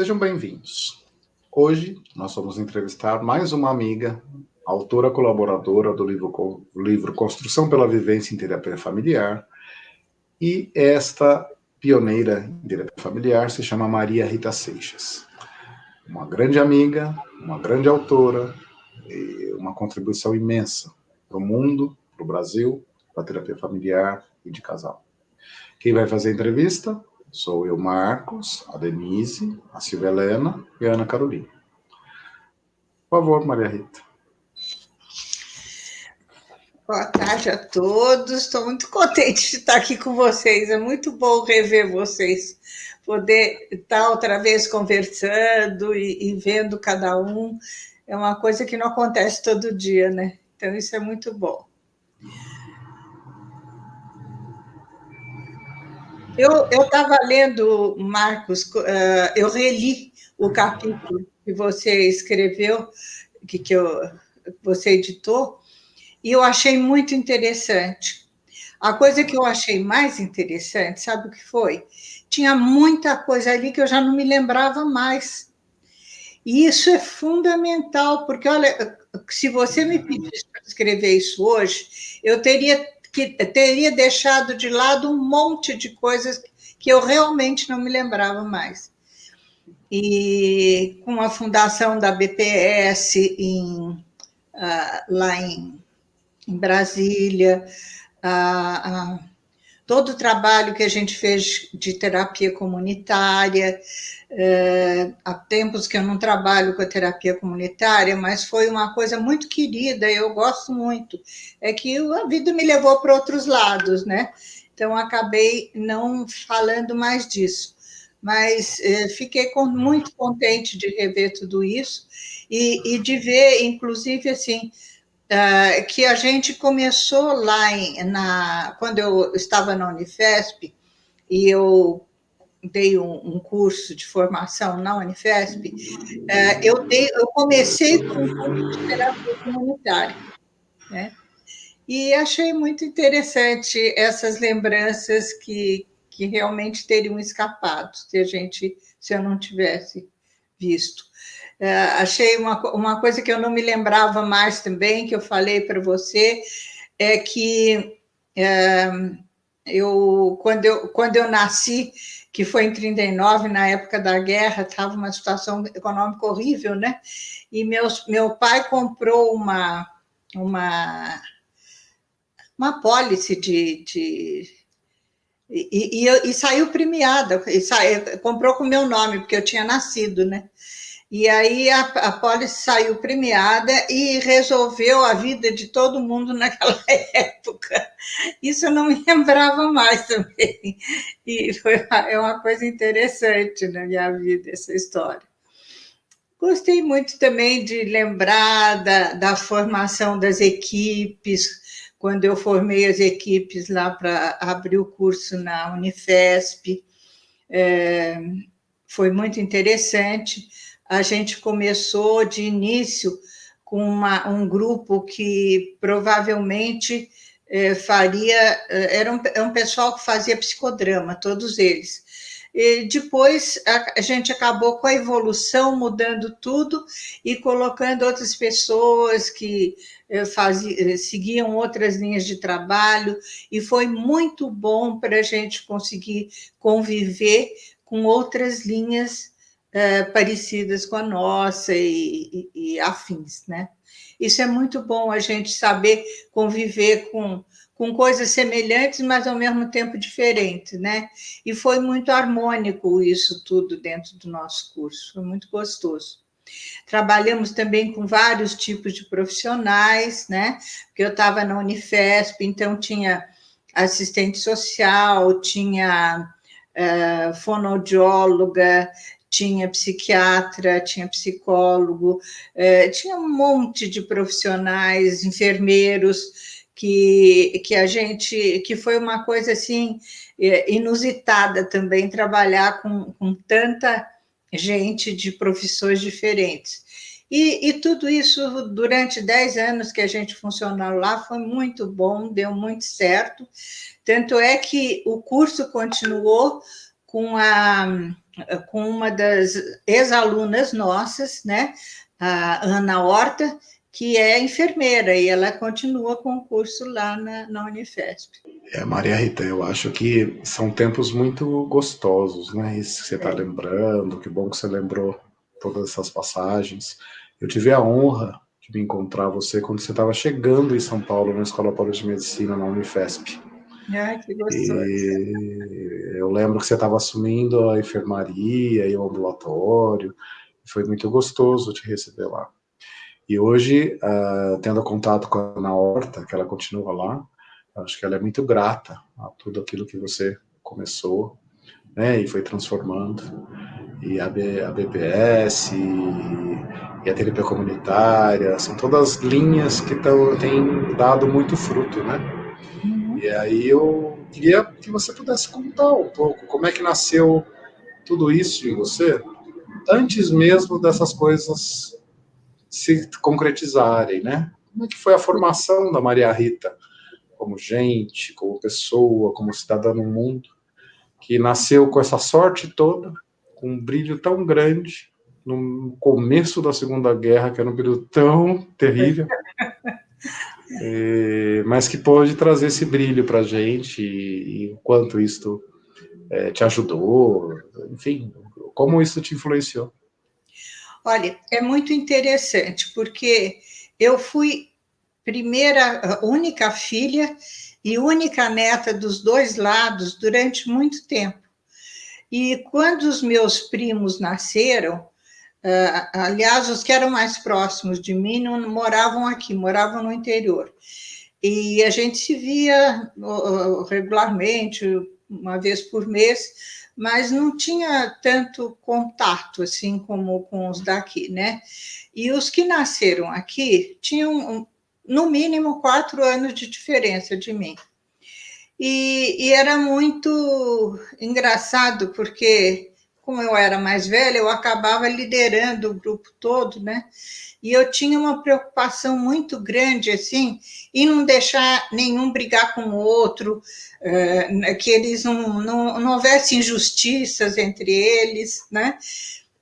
Sejam bem-vindos. Hoje nós vamos entrevistar mais uma amiga, autora colaboradora do livro Construção pela Vivência em Terapia Familiar, e esta pioneira em terapia familiar se chama Maria Rita Seixas. Uma grande amiga, uma grande autora, e uma contribuição imensa para o mundo, para o Brasil, para a terapia familiar e de casal. Quem vai fazer a entrevista sou eu, Marcos, a Denise, a Silvia Helena e a Ana Carolina. Por favor, Maria Rita. Boa tarde a todos. Estou muito contente de estar aqui com vocês. É muito bom rever vocês, poder estar outra vez conversando e vendo cada um. É uma coisa que não acontece todo dia, né? Então, isso é muito bom. Eu estava lendo, Marcos, eu reli o capítulo que você escreveu, que você editou, e eu achei muito interessante. A coisa que eu achei mais interessante, sabe o que foi? Tinha muita coisa ali que eu já não me lembrava mais. E isso é fundamental, porque, olha, se você me pedisse para escrever isso hoje, eu teria deixado de lado um monte de coisas que eu realmente não me lembrava mais. E com a fundação da BPS lá em Brasília, todo o trabalho que a gente fez de terapia comunitária. Há tempos que eu não trabalho com a terapia comunitária, mas foi uma coisa muito querida, eu gosto muito. É que a vida me levou para outros lados, né? Então, acabei não falando mais disso. Mas fiquei muito contente de rever tudo isso e de ver, inclusive, assim, que a gente começou lá quando eu estava na Unifesp, e eu dei um curso de formação na Unifesp, eu comecei com um curso de terapia comunitária, né? E achei muito interessante essas lembranças que realmente teriam escapado se eu não tivesse visto. Achei uma coisa que eu não me lembrava mais também, que eu falei para você, é que quando eu nasci, que foi em 39, na época da guerra, estava uma situação econômica horrível, né? E meu pai comprou uma apólice e saiu premiada, comprou com o meu nome, porque eu tinha nascido, né? E aí a Polis saiu premiada e resolveu a vida de todo mundo naquela época. Isso eu não me lembrava mais também. E é uma coisa interessante na minha vida, essa história. Gostei muito também de lembrar da formação das equipes, quando eu formei as equipes lá para abrir o curso na Unifesp. Foi muito interessante. A gente começou de início com um grupo que provavelmente era um pessoal que fazia psicodrama, todos eles. E depois a gente acabou com a evolução, mudando tudo e colocando outras pessoas que seguiam outras linhas de trabalho, e foi muito bom para a gente conseguir conviver com outras linhas parecidas com a nossa e afins, né? Isso é muito bom, a gente saber conviver com coisas semelhantes, mas ao mesmo tempo diferentes, né? E foi muito harmônico isso tudo dentro do nosso curso, foi muito gostoso. Trabalhamos também com vários tipos de profissionais, né? Porque eu estava na Unifesp, então tinha assistente social, tinha fonoaudióloga, tinha psiquiatra, tinha psicólogo, tinha um monte de profissionais, enfermeiros, que foi uma coisa assim inusitada também, trabalhar com tanta gente de profissões diferentes. E tudo isso, durante 10 anos que a gente funcionou lá, foi muito bom, deu muito certo. Tanto é que o curso continuou com com uma das ex-alunas nossas, né, a Ana Horta, que é enfermeira, e ela continua com o curso lá na Unifesp. Maria Rita, eu acho que são tempos muito gostosos, né? Isso que você está lembrando, que bom que você lembrou todas essas passagens. Eu tive a honra de me encontrar você quando você estava chegando em São Paulo, na Escola Paulista de Medicina, na Unifesp. Ai, que gostoso. E eu lembro que você estava assumindo a enfermaria e o ambulatório. Foi muito gostoso te receber lá. E hoje, tendo contato com a Ana Horta, que ela continua lá, acho que ela é muito grata a tudo aquilo que você começou, né, e foi transformando. E a BPS e a terapia comunitária, são todas linhas que têm dado muito fruto, né? Uhum. E aí eu queria que você pudesse contar um pouco como é que nasceu tudo isso em você, antes mesmo dessas coisas se concretizarem, né? Como é que foi a formação da Maria Rita como gente, como pessoa, como cidadã no mundo, que nasceu com essa sorte toda, com um brilho tão grande, no começo da Segunda Guerra, que era um período tão terrível, mas que pôde trazer esse brilho para a gente, e o quanto isso te ajudou, enfim, como isso te influenciou. Olha, é muito interessante, porque eu fui primeira, única filha e única neta dos dois lados durante muito tempo. E quando os meus primos nasceram, aliás, os que eram mais próximos de mim não moravam aqui, moravam no interior. E a gente se via regularmente, uma vez por mês, mas não tinha tanto contato assim como com os daqui, né? E os que nasceram aqui tinham, no mínimo, 4 anos de diferença de mim. E era muito engraçado, porque, como eu era mais velha, eu acabava liderando o grupo todo, né? E eu tinha uma preocupação muito grande, assim, em não deixar nenhum brigar com o outro, que eles não houvesse injustiças entre eles, né?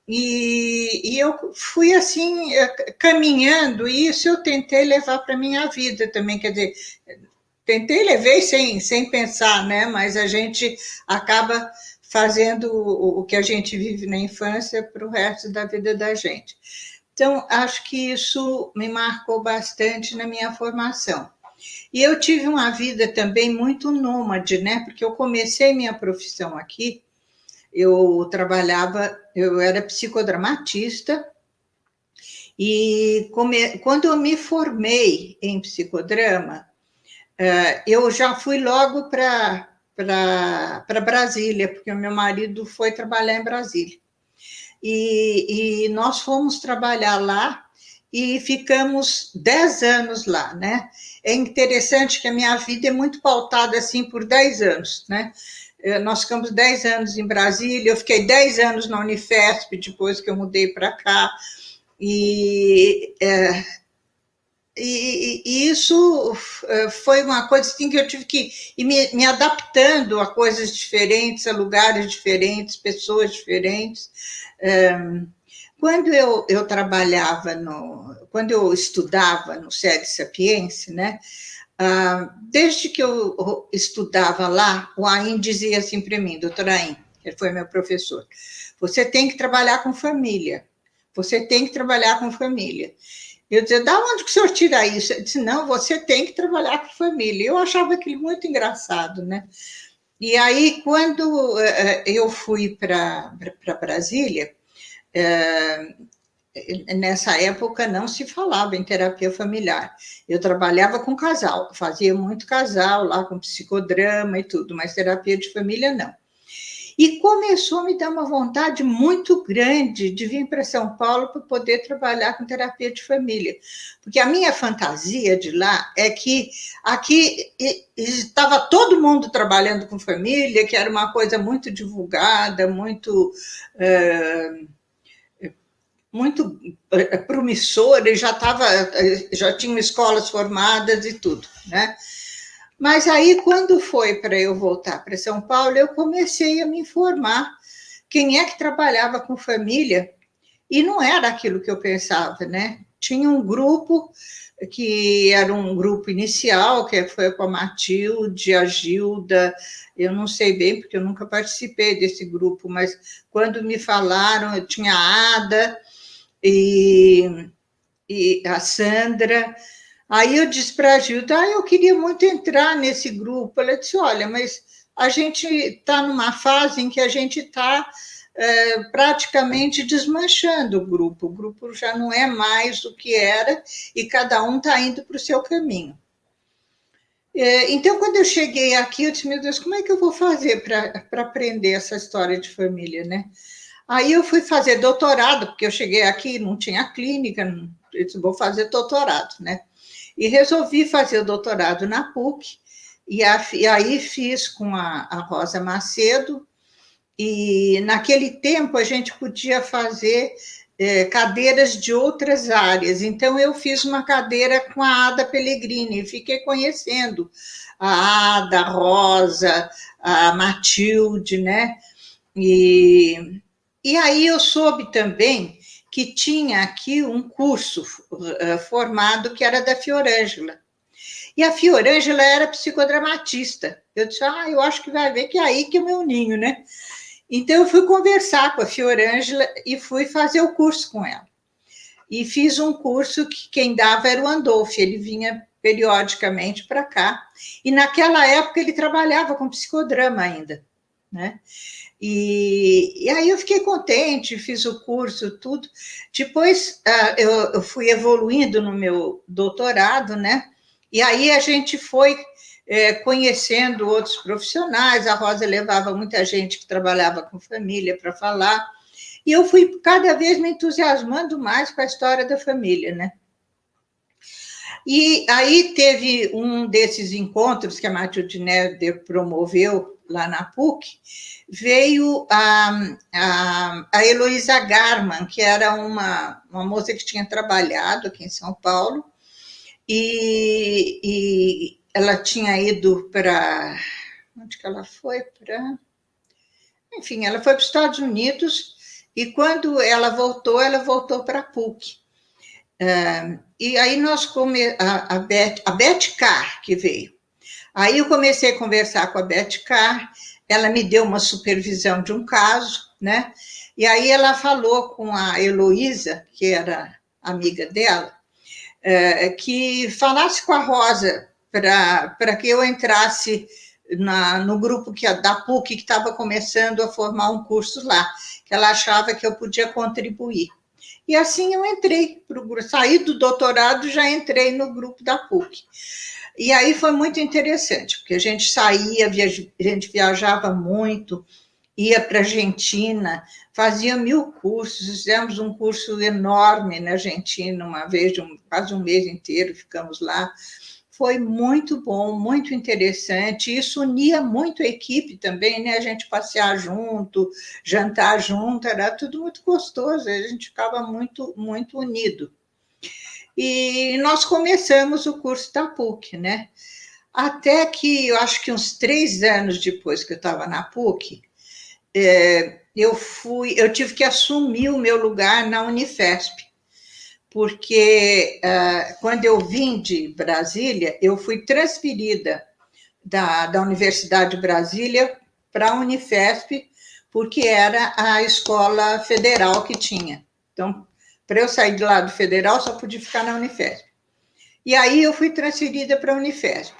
E eu fui assim caminhando, e isso eu tentei levar para a minha vida também, quer dizer, tentei, levei sem pensar, né? Mas a gente acaba fazendo o que a gente vive na infância para o resto da vida da gente. Então, acho que isso me marcou bastante na minha formação. E eu tive uma vida também muito nômade, né? Porque eu comecei minha profissão aqui, eu trabalhava, eu era psicodramatista, e quando eu me formei em psicodrama, eu já fui logo para Brasília, porque o meu marido foi trabalhar em Brasília. E nós fomos trabalhar lá e ficamos 10 anos lá, né? É interessante que a minha vida é muito pautada assim por 10 anos, né? Nós ficamos 10 anos em Brasília, eu fiquei 10 anos na Unifesp, depois que eu mudei para cá, e e isso foi uma coisa assim que eu tive que ir me adaptando a coisas diferentes, a lugares diferentes, pessoas diferentes. Quando eu trabalhava quando eu estudava no SED Sapiense, né? Desde que eu estudava lá, o Ain dizia assim para mim, doutor Ain, ele foi meu professor, você tem que trabalhar com família, você tem que trabalhar com família. Eu dizia, da onde que o senhor tira isso? Ele disse, não, você tem que trabalhar com família. Eu achava aquilo muito engraçado, né? E aí, quando eu fui para Brasília, nessa época não se falava em terapia familiar. Eu trabalhava com casal, fazia muito casal lá com psicodrama e tudo, mas terapia de família não. E começou a me dar uma vontade muito grande de vir para São Paulo para poder trabalhar com terapia de família. Porque a minha fantasia de lá é que aqui estava todo mundo trabalhando com família, que era uma coisa muito divulgada, muito. Muito promissora, já tinham escolas formadas e tudo, né? Mas aí, quando foi para eu voltar para São Paulo, eu comecei a me informar quem é que trabalhava com família, e não era aquilo que eu pensava, né? Tinha um grupo que era um grupo inicial, que foi com a Matilde, a Gilda, eu não sei bem, porque eu nunca participei desse grupo, mas quando me falaram, eu tinha a Ada e a Sandra. Aí eu disse para a Gilda, eu queria muito entrar nesse grupo. Ela disse, olha, mas a gente está numa fase em que a gente está praticamente desmanchando o grupo já não é mais o que era e cada um está indo para o seu caminho. Então, quando eu cheguei aqui, eu disse, meu Deus, como é que eu vou fazer para aprender essa história de família, né? Aí eu fui fazer doutorado, porque eu cheguei aqui, não tinha clínica, eu disse, vou fazer doutorado, né? E resolvi fazer o doutorado na PUC, e aí fiz com a Rosa Macedo, e naquele tempo a gente podia fazer cadeiras de outras áreas. Então eu fiz uma cadeira com a Ada Pellegrini, fiquei conhecendo a Ada, a Rosa, a Matilde, né? E aí eu soube também que tinha aqui um curso formado que era da Fiorângela. E a Fiorângela era psicodramatista. Eu disse, eu acho que vai ver que é aí que é o meu ninho, né? Então, eu fui conversar com a Fiorângela e fui fazer o curso com ela. E fiz um curso que quem dava era o Andolfo, ele vinha periodicamente para cá. E naquela época ele trabalhava com psicodrama ainda, né? E aí eu fiquei contente, fiz o curso, tudo. Depois eu fui evoluindo no meu doutorado, né? E aí a gente foi conhecendo outros profissionais, a Rosa levava muita gente que trabalhava com família para falar, e eu fui cada vez me entusiasmando mais com a história da família, né? E aí teve um desses encontros que a Matilde Neder promoveu lá na PUC, veio a Heloísa Garman, que era uma moça que tinha trabalhado aqui em São Paulo, e ela tinha ido para... Onde que ela foi? Enfim, ela foi para os Estados Unidos, e quando ela voltou para a PUC. E aí a Beth Carr que veio. Aí eu comecei a conversar com a Beth Carr, ela me deu uma supervisão de um caso, né? E aí ela falou com a Heloísa, que era amiga dela, que falasse com a Rosa para que eu entrasse no grupo da PUC, que estava começando a formar um curso lá, que ela achava que eu podia contribuir. E assim eu entrei para o grupo, saí do doutorado, já entrei no grupo da PUC. E aí foi muito interessante, porque a gente saía, a gente viajava muito, ia para a Argentina, fazia 1000 cursos, fizemos um curso enorme na Argentina, uma vez, quase um mês inteiro, ficamos lá. Foi muito bom, muito interessante. Isso unia muito a equipe também, né? A gente passear junto, jantar junto, era tudo muito gostoso, a gente ficava muito, muito unido. E nós começamos o curso da PUC, né? Até que, eu acho que uns 3 anos depois que eu estava na PUC, eu tive que assumir o meu lugar na Unifesp, porque quando eu vim de Brasília, eu fui transferida da Universidade de Brasília para a Unifesp, porque era a escola federal que tinha. Então, para eu sair de lá do federal, só podia ficar na Unifesp. E aí eu fui transferida para a Unifesp.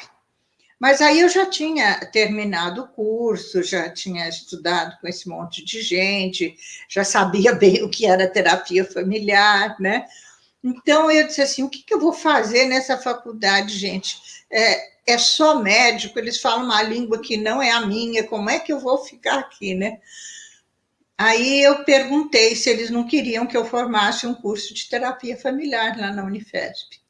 Mas aí eu já tinha terminado o curso, já tinha estudado com esse monte de gente, já sabia bem o que era terapia familiar, né? Então eu disse assim, o que eu vou fazer nessa faculdade, gente? É só médico, eles falam uma língua que não é a minha, como é que eu vou ficar aqui, né? Aí eu perguntei se eles não queriam que eu formasse um curso de terapia familiar lá na Unifesp.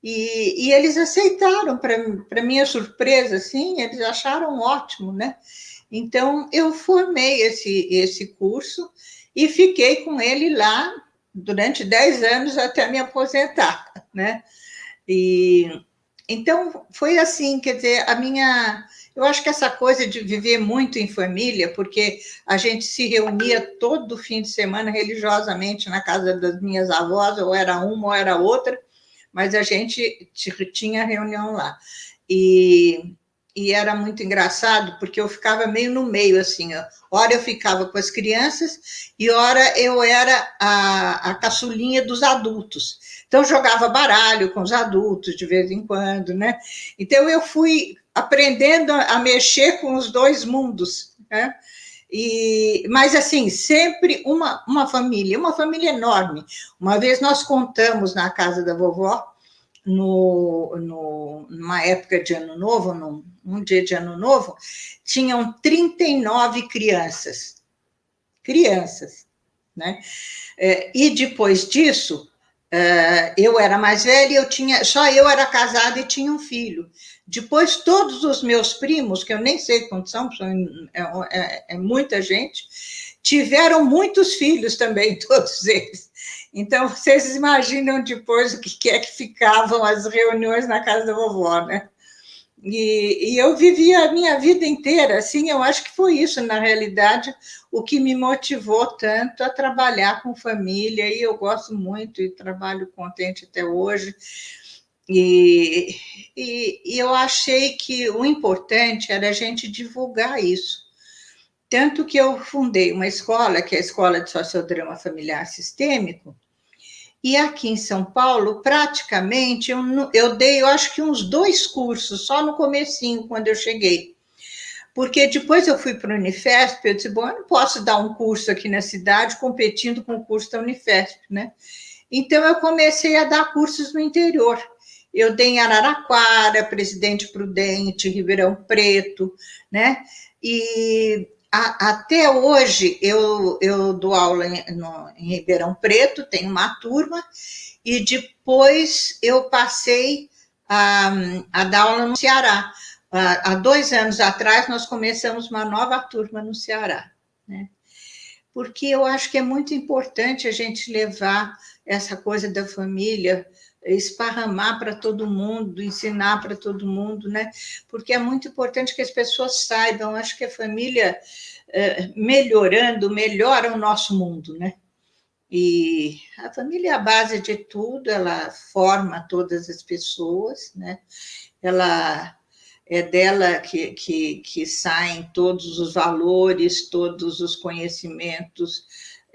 E eles aceitaram, para minha surpresa, assim, eles acharam ótimo, né? Então, eu formei esse curso e fiquei com ele lá durante 10 anos até me aposentar, né? Então, foi assim, quer dizer, Eu acho que essa coisa de viver muito em família, porque a gente se reunia todo fim de semana religiosamente na casa das minhas avós, ou era uma ou era outra, mas a gente tinha reunião lá. E, e era muito engraçado, porque eu ficava meio no meio, assim, ó. Ora eu ficava com as crianças e ora eu era a caçulinha dos adultos. Então, jogava baralho com os adultos de vez em quando, né? Então, eu fui aprendendo a mexer com os dois mundos, né? Mas, assim, sempre uma família enorme. Uma vez nós contamos na casa da vovó, numa época de Ano Novo, num dia de Ano Novo, tinham 39 crianças. Crianças, né? E depois disso, eu era mais velha, só eu era casada e tinha um filho. Depois, todos os meus primos, que eu nem sei quantos são, é muita gente, tiveram muitos filhos também, todos eles. Então, vocês imaginam depois o que é que ficavam as reuniões na casa da vovó, né? E eu vivi a minha vida inteira, assim, eu acho que foi isso, na realidade, o que me motivou tanto a trabalhar com família, e eu gosto muito e trabalho contente até hoje. E eu achei que o importante era a gente divulgar isso. Tanto que eu fundei uma escola, que é a Escola de Sociodrama Familiar Sistêmico, e aqui em São Paulo, praticamente, eu dei, eu acho que uns 2 cursos, só no comecinho, quando eu cheguei. Porque depois eu fui para a Unifesp, eu disse, bom, eu não posso dar um curso aqui na cidade competindo com o curso da Unifesp, né? Então, eu comecei a dar cursos no interior. Eu dei em Araraquara, Presidente Prudente, Ribeirão Preto, né? E até hoje eu dou aula em Ribeirão Preto, tenho uma turma, e depois eu passei a dar aula no Ceará. Há 2 anos atrás, nós começamos uma nova turma no Ceará, né? Porque eu acho que é muito importante a gente levar essa coisa da família, esparramar para todo mundo, ensinar para todo mundo, né? Porque é muito importante que as pessoas saibam. Acho que a família melhorando, melhora o nosso mundo, né? E a família é a base de tudo, ela forma todas as pessoas, né? Ela é dela que saem todos os valores, todos os conhecimentos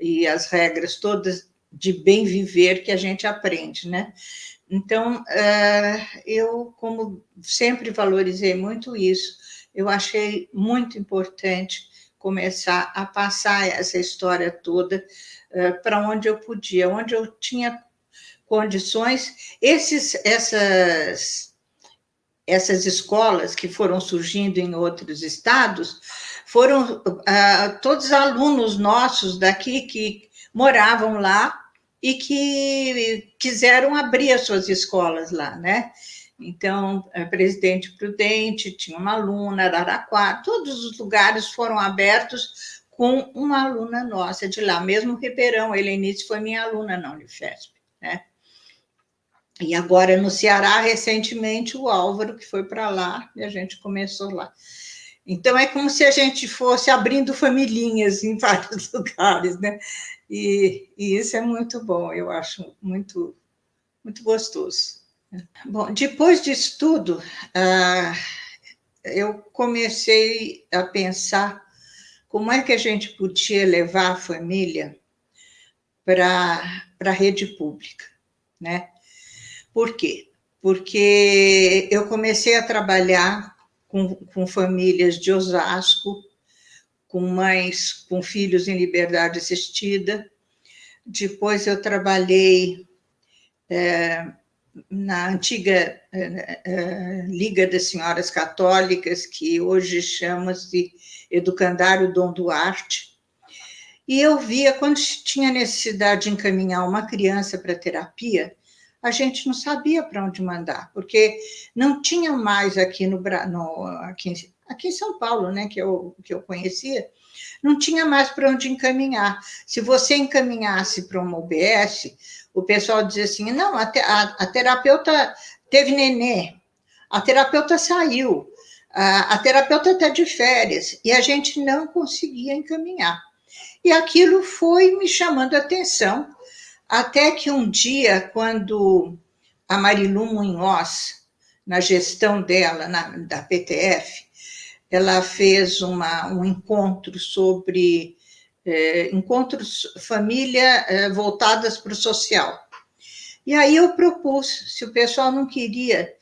e as regras todas de bem viver que a gente aprende, né? Então, eu, como sempre valorizei muito isso, eu achei muito importante começar a passar essa história toda para onde eu podia, onde eu tinha condições. Essas escolas que foram surgindo em outros estados foram todos alunos nossos daqui que moravam lá e que quiseram abrir as suas escolas lá, né? Então, Presidente Prudente tinha uma aluna, Araraquara, todos os lugares foram abertos com uma aluna nossa de lá, mesmo Ribeirão, Helenice foi minha aluna na Unifesp, né? E agora no Ceará, recentemente, o Álvaro, que foi para lá, e a gente começou lá. Então, é como se a gente fosse abrindo familhinhas em vários lugares, né? E isso é muito bom, eu acho muito, muito gostoso. Bom, depois disso tudo, eu comecei a pensar como é que a gente podia levar a família para a rede pública, né? Por quê? Porque eu comecei a trabalhar com famílias de Osasco, com mães com filhos em liberdade assistida. Depois eu trabalhei na antiga Liga das Senhoras Católicas, que hoje chama-se Educandário Dom Duarte. E eu via, quando tinha necessidade de encaminhar uma criança para terapia, a gente não sabia para onde mandar, porque não tinha mais aqui aqui em São Paulo, né, que eu conhecia, não tinha mais para onde encaminhar. Se você encaminhasse para uma UBS, o pessoal dizia assim, não, a terapeuta teve nenê, a terapeuta saiu, A terapeuta está de férias, e a gente não conseguia encaminhar. E aquilo foi me chamando a atenção, até que um dia, quando a Marilu Munhoz, na gestão dela, da PTF, ela fez um encontro sobre encontros família voltadas para o social. E aí eu propus, se o pessoal não queria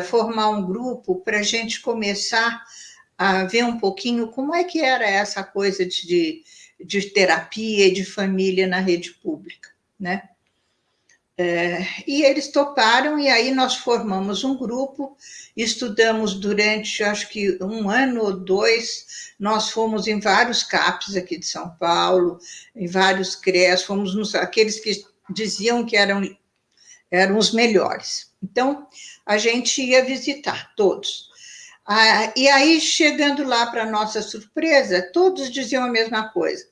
formar um grupo para a gente começar a ver um pouquinho como é que era essa coisa de terapia e de família na rede pública, né? E eles toparam, e aí nós formamos um grupo, estudamos durante, acho que 1 ano ou 2, nós fomos em vários CAPs aqui de São Paulo, em vários CREAS, fomos aqueles que diziam que eram os melhores. Então, a gente ia visitar todos. E aí, chegando lá, para nossa surpresa, todos diziam a mesma coisa.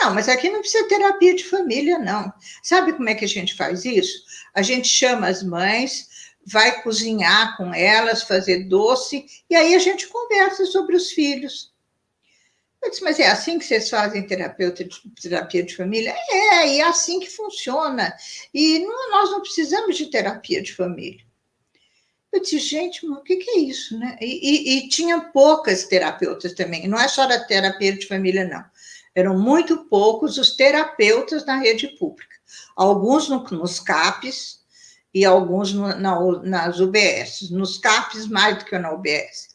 Não, mas aqui não precisa terapia de família, não. Sabe como é que a gente faz isso? A gente chama as mães, vai cozinhar com elas, fazer doce, e aí a gente conversa sobre os filhos. Eu disse, mas é assim que vocês fazem terapia de família? E é assim que funciona. E nós não precisamos de terapia de família. Eu disse, gente, mas o que é isso, né? E tinha poucas terapeutas também, não é só da terapia de família, não. Eram muito poucos os terapeutas na rede pública. Alguns nos CAPs e alguns nas UBS. Nos CAPs, mais do que na UBS.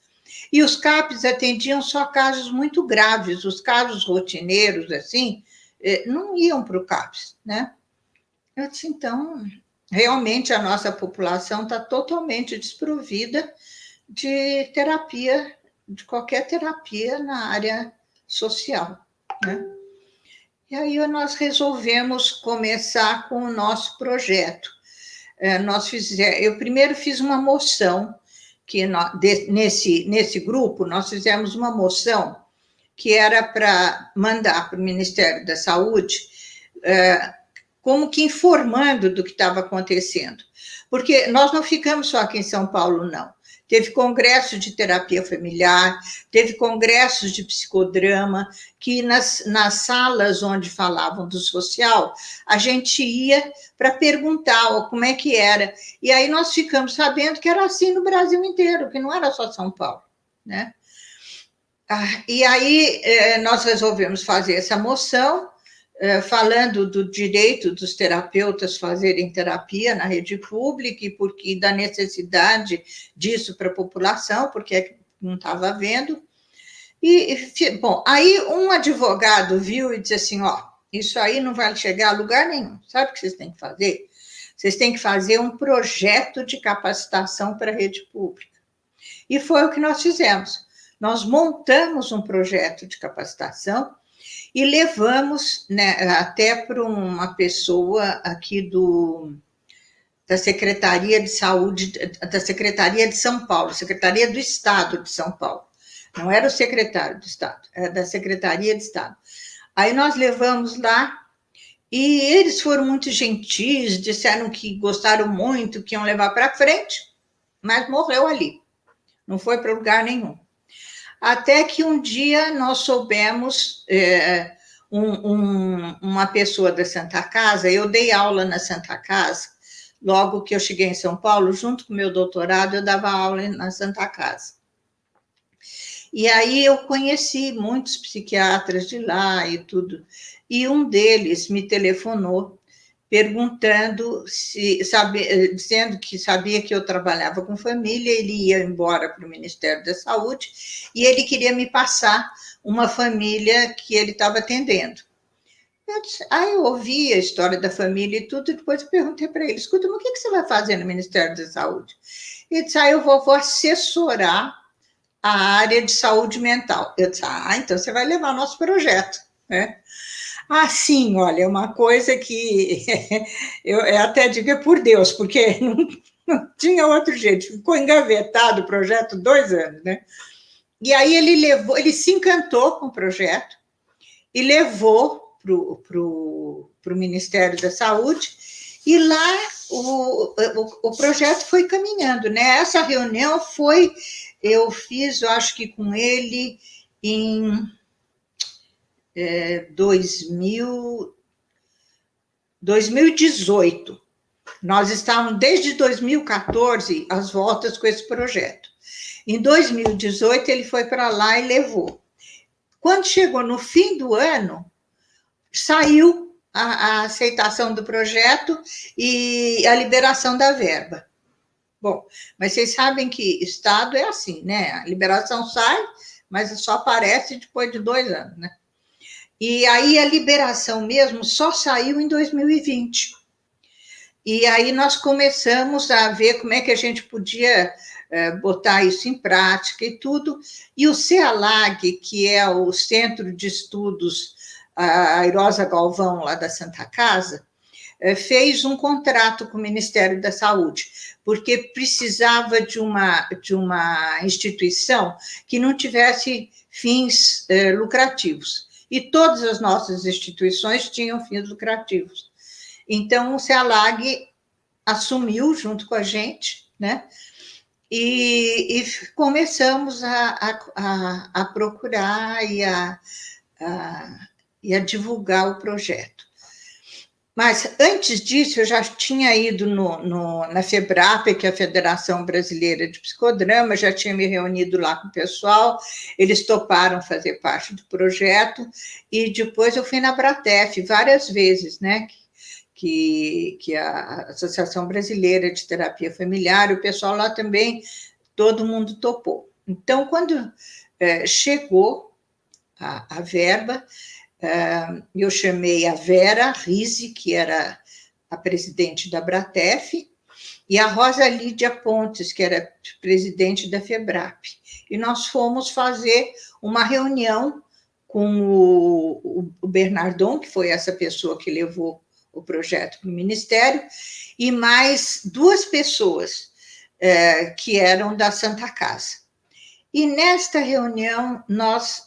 E os CAPs atendiam só casos muito graves. Os casos rotineiros, assim, não iam para o CAPs, né? Eu disse, então, realmente a nossa população está totalmente desprovida de terapia, de qualquer terapia na área social, né? E aí nós resolvemos começar com o nosso projeto. Eu primeiro fiz uma moção, que nesse grupo nós fizemos uma moção que era para mandar para o Ministério da Saúde, como que informando do que estava acontecendo. Porque nós não ficamos só aqui em São Paulo, não. Teve congresso de terapia familiar, teve congressos de psicodrama, que nas salas onde falavam do social, a gente ia para perguntar como é que era. E aí nós ficamos sabendo que era assim no Brasil inteiro, que não era só São Paulo, né? E aí nós resolvemos fazer essa moção, falando do direito dos terapeutas fazerem terapia na rede pública e da necessidade disso para a população, porque não estava vendo. Bom, aí um advogado viu e disse assim, isso aí não vai chegar a lugar nenhum. Sabe o que vocês têm que fazer? Vocês têm que fazer um projeto de capacitação para a rede pública. E foi o que nós fizemos. Nós montamos um projeto de capacitação e levamos, né, até para uma pessoa aqui da Secretaria de Saúde, da Secretaria de São Paulo, Secretaria do Estado de São Paulo. Não era o secretário do Estado, era da Secretaria de Estado. Aí nós levamos lá e eles foram muito gentis, disseram que gostaram muito, que iam levar para frente, mas morreu ali. Não foi para lugar nenhum. Até que um dia nós soubemos, uma pessoa da Santa Casa, eu dei aula na Santa Casa, logo que eu cheguei em São Paulo, junto com o meu doutorado, eu dava aula na Santa Casa. E aí eu conheci muitos psiquiatras de lá e tudo, e um deles me telefonou perguntando, dizendo que sabia que eu trabalhava com família, ele ia embora para o Ministério da Saúde, e ele queria me passar uma família que ele estava atendendo. Eu ouvi a história da família e tudo, e depois eu perguntei para ele, escuta, mas o que você vai fazer no Ministério da Saúde? Ele disse, eu vou assessorar a área de saúde mental. Eu disse, então você vai levar nosso projeto, né? Sim, olha, uma coisa que eu até digo é por Deus, porque não tinha outro jeito, ficou engavetado o projeto 2 anos, né? E aí ele se encantou com o projeto e levou para o Ministério da Saúde, e lá o projeto foi caminhando, né? Essa reunião eu fiz, eu acho que com ele em 2018. Nós estávamos desde 2014 às voltas com esse projeto. Em 2018 ele foi para lá e levou. Quando chegou no fim do ano, saiu a aceitação do projeto e a liberação da verba. Bom, mas vocês sabem que Estado é assim, né? A liberação sai, mas só aparece depois de 2 anos, né? E aí a liberação mesmo só saiu em 2020. E aí nós começamos a ver como é que a gente podia botar isso em prática e tudo. E o CEALAG, que é o Centro de Estudos Airosa Galvão, lá da Santa Casa, fez um contrato com o Ministério da Saúde, porque precisava de uma instituição que não tivesse fins lucrativos. E todas as nossas instituições tinham fins lucrativos. Então, o CEALAG assumiu junto com a gente, né? E começamos a procurar e a divulgar o projeto. Mas, antes disso, eu já tinha ido na FEBRAP, que é a Federação Brasileira de Psicodrama, já tinha me reunido lá com o pessoal, eles toparam fazer parte do projeto, e depois eu fui na Bratef várias vezes, né? Que a Associação Brasileira de Terapia Familiar, o pessoal lá também, todo mundo topou. Então, quando chegou a verba, eu chamei a Vera Rizzi, que era a presidente da Bratef, e a Rosa Lídia Pontes, que era presidente da FEBRAP. E nós fomos fazer uma reunião com o Bernardon, que foi essa pessoa que levou o projeto para o Ministério, e mais 2 pessoas que eram da Santa Casa. E nesta reunião nós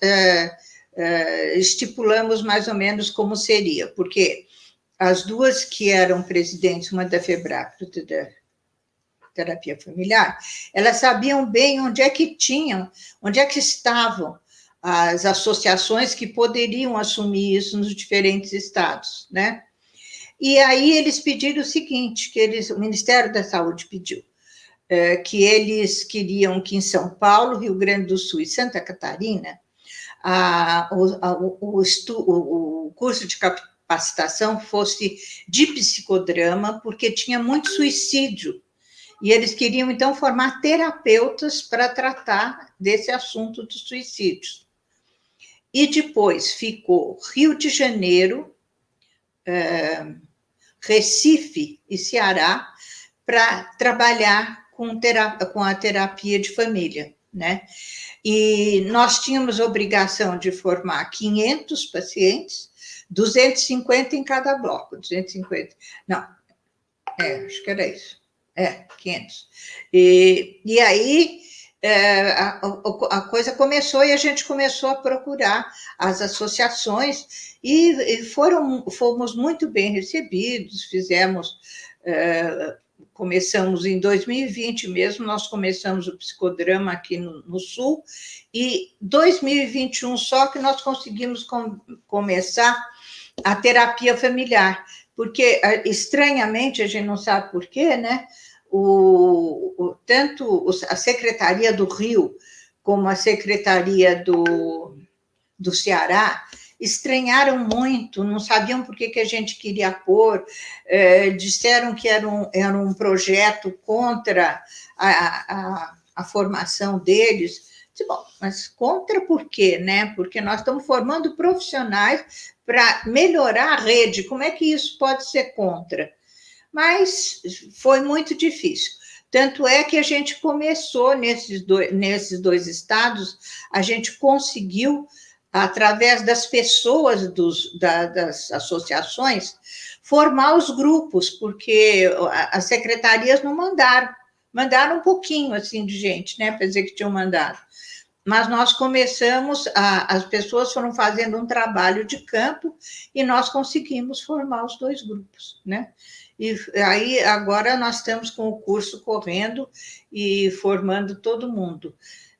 estipulamos mais ou menos como seria, porque as 2 que eram presidentes, uma da FEBRAP, outra da Terapia Familiar, elas sabiam bem onde é que estavam as associações que poderiam assumir isso nos diferentes estados, né? E aí eles pediram o seguinte, o Ministério da Saúde pediu, que eles queriam que em São Paulo, Rio Grande do Sul e Santa Catarina, o curso de capacitação fosse de psicodrama, porque tinha muito suicídio, e eles queriam, então, formar terapeutas para tratar desse assunto dos suicídios. E depois ficou Rio de Janeiro, Recife e Ceará para trabalhar com a terapia de família, né? E nós tínhamos a obrigação de formar 500 pacientes, 250 em cada bloco, 250, não, acho que era isso, 500. E aí a coisa começou e a gente começou a procurar as associações e fomos muito bem recebidos, começamos em 2020 mesmo, nós começamos o psicodrama aqui no Sul, e 2021 só que nós conseguimos começar a terapia familiar, porque estranhamente, a gente não sabe por quê, né? Tanto a Secretaria do Rio como a Secretaria do Ceará estranharam muito, não sabiam por que a gente queria pôr, disseram que era um projeto contra a formação deles. Bom, mas contra por quê, né? Porque nós estamos formando profissionais para melhorar a rede, como é que isso pode ser contra? Mas foi muito difícil. Tanto é que a gente começou nesses dois estados, a gente conseguiu, através das pessoas das associações, formar os grupos, porque as secretarias não mandaram um pouquinho assim de gente, né, para dizer que tinham mandado. Mas nós começamos, as pessoas foram fazendo um trabalho de campo e nós conseguimos formar os 2 grupos, né? E aí agora nós estamos com o curso correndo e formando todo mundo.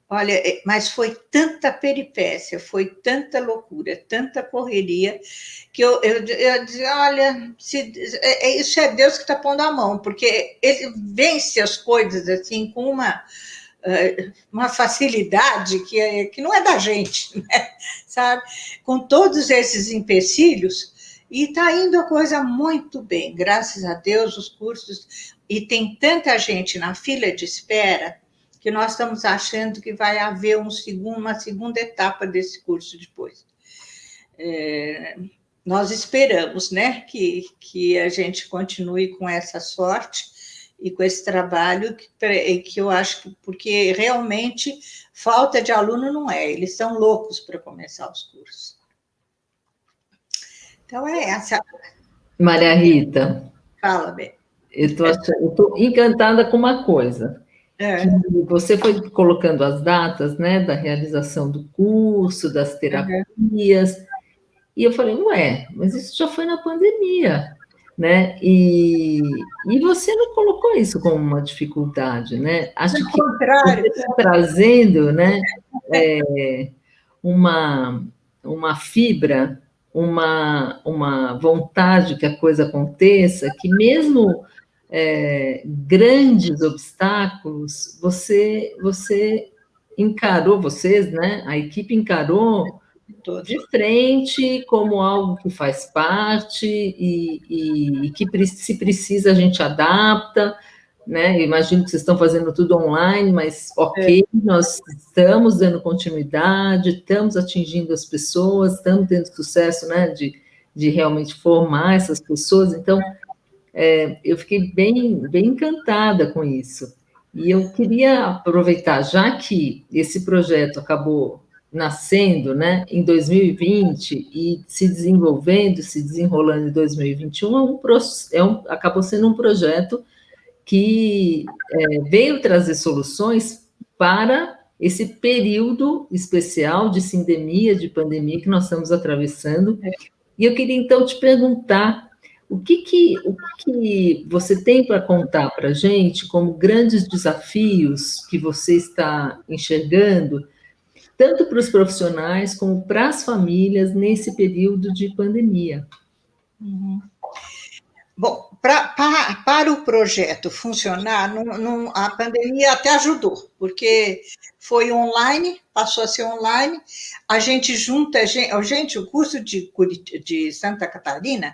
Olha, mas foi tanta peripécia, foi tanta loucura, tanta correria, que eu dizia, olha, isso é Deus que está pondo a mão, porque ele vence as coisas assim com uma facilidade que não é da gente, né? Sabe? Com todos esses empecilhos, e está indo a coisa muito bem, graças a Deus, os cursos, e tem tanta gente na fila de espera, que nós estamos achando que vai haver uma segunda etapa desse curso depois. Nós esperamos, né, que a gente continue com essa sorte e com esse trabalho que eu acho que, porque realmente falta de aluno não é, eles estão loucos para começar os cursos. Então é essa. Maria Rita, Fala, bem. Eu estou encantada com uma coisa. Que você foi colocando as datas, né, da realização do curso, das terapias, e eu falei, ué, mas isso já foi na pandemia, né? E você não colocou isso como uma dificuldade, né? Acho que você está trazendo, né, uma fibra, uma vontade que a coisa aconteça, que mesmo grandes obstáculos, você encarou, vocês, né? A equipe encarou de frente como algo que faz parte e que se precisa a gente adapta, né? Eu imagino que vocês estão fazendo tudo online, mas ok, nós estamos dando continuidade, estamos atingindo as pessoas, estamos tendo sucesso, né? De realmente formar essas pessoas, então eu fiquei bem encantada com isso. E eu queria aproveitar, já que esse projeto acabou nascendo, né, em 2020 e se desenvolvendo, se desenrolando em 2021, acabou sendo um projeto que veio trazer soluções para esse período especial de sindemia, de pandemia que nós estamos atravessando. E eu queria, então, te perguntar o que você tem para contar para a gente como grandes desafios que você está enxergando, tanto para os profissionais como para as famílias nesse período de pandemia? Bom, para o projeto funcionar, a pandemia até ajudou, porque foi online, passou a ser online, a gente junta, o curso de Santa Catarina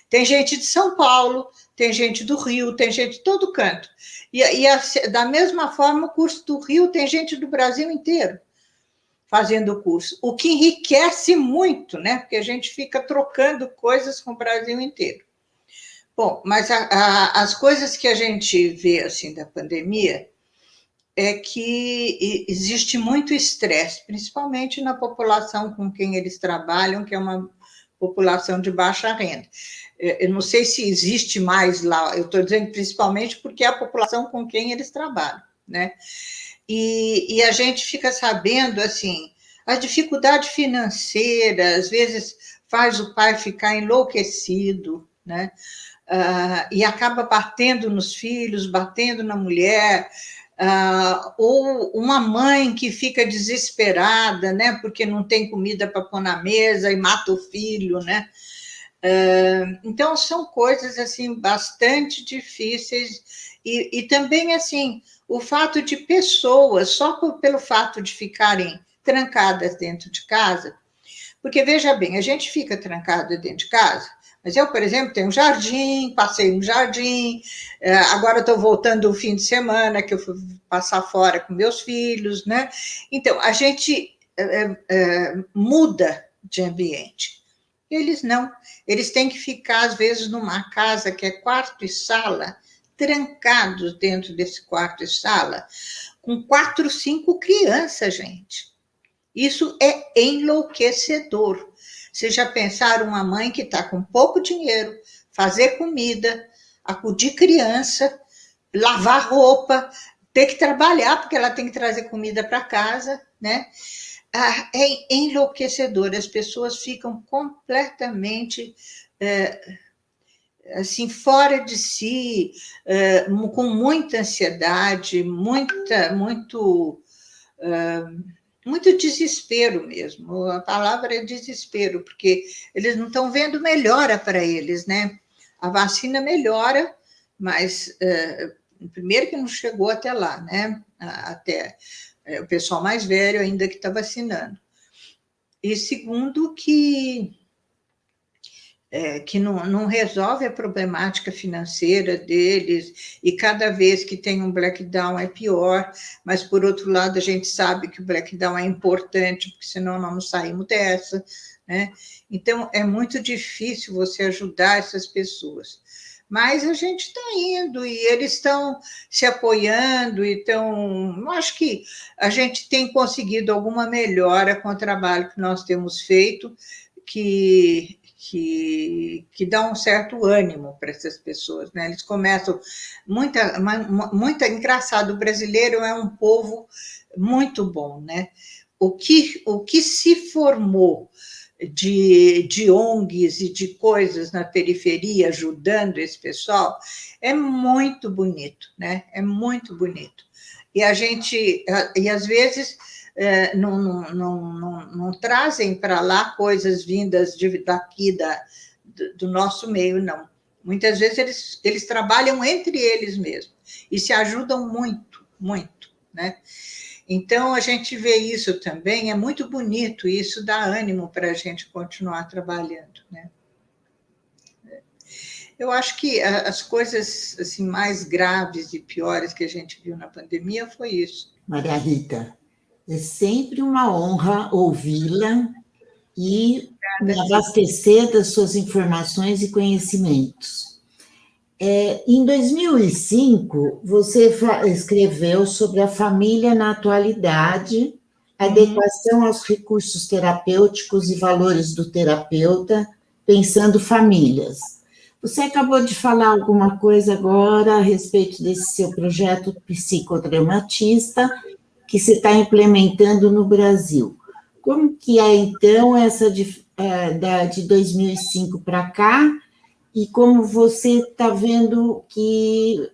tem gente de São Paulo, tem gente do Rio, tem gente de todo canto. Da mesma forma, o curso do Rio tem gente do Brasil inteiro fazendo o curso, o que enriquece muito, né? Porque a gente fica trocando coisas com o Brasil inteiro. Bom, mas as coisas que a gente vê assim da pandemia é que existe muito estresse, principalmente na população com quem eles trabalham, que é uma população de baixa renda. Eu não sei se existe mais lá, eu estou dizendo principalmente porque é a população com quem eles trabalham, né? E a gente fica sabendo, assim, a dificuldade financeira, às vezes faz o pai ficar enlouquecido, né? E acaba batendo nos filhos, batendo na mulher, ou uma mãe que fica desesperada, né, porque não tem comida para pôr na mesa e mata o filho, né? Então são coisas assim bastante difíceis e também assim o fato de pessoas só pelo fato de ficarem trancadas dentro de casa, porque veja bem, a gente fica trancada dentro de casa. Mas eu, por exemplo, tenho um jardim, passei no jardim, agora estou voltando o fim de semana, que eu fui passar fora com meus filhos, né? Então, a gente muda de ambiente. Eles não. Eles têm que ficar, às vezes, numa casa que é quarto e sala, trancados dentro desse quarto e sala, com 4, 5 crianças, gente. Isso é enlouquecedor. Vocês já pensaram uma mãe que está com pouco dinheiro, fazer comida, acudir criança, lavar roupa, ter que trabalhar, porque ela tem que trazer comida para casa, né? É enlouquecedor. As pessoas ficam completamente assim, fora de si, com muita ansiedade, muito desespero mesmo. A palavra é desespero, porque eles não estão vendo melhora para eles, né? A vacina melhora, mas primeiro que não chegou até lá, né? Até o pessoal mais velho ainda que está vacinando. E segundo que não resolve a problemática financeira deles, e cada vez que tem um blackdown é pior, mas, por outro lado, a gente sabe que o blackdown é importante, porque senão nós não saímos dessa, né? Então, é muito difícil você ajudar essas pessoas. Mas a gente está indo, e eles estão se apoiando, eu acho que a gente tem conseguido alguma melhora com o trabalho que nós temos feito, que dá um certo ânimo para essas pessoas, né? Eles começam engraçado. O brasileiro é um povo muito bom, né? O que se formou de ONGs e de coisas na periferia ajudando esse pessoal é muito bonito, né? É muito bonito. E às vezes não trazem para lá coisas vindas daqui do nosso meio, não. Muitas vezes eles trabalham entre eles mesmos e se ajudam muito, muito, né? Então, a gente vê isso também, é muito bonito, e isso dá ânimo para a gente continuar trabalhando, né? Eu acho que as coisas assim, mais graves e piores que a gente viu na pandemia foi isso. Maria Rita, é sempre uma honra ouvi-la e me abastecer das suas informações e conhecimentos. Em 2005, você escreveu sobre a família na atualidade, adequação aos recursos terapêuticos e valores do terapeuta, pensando famílias. Você acabou de falar alguma coisa agora a respeito desse seu projeto psicodramatista que se está implementando no Brasil. Como que é, então, essa de 2005 para cá, e como você está vendo que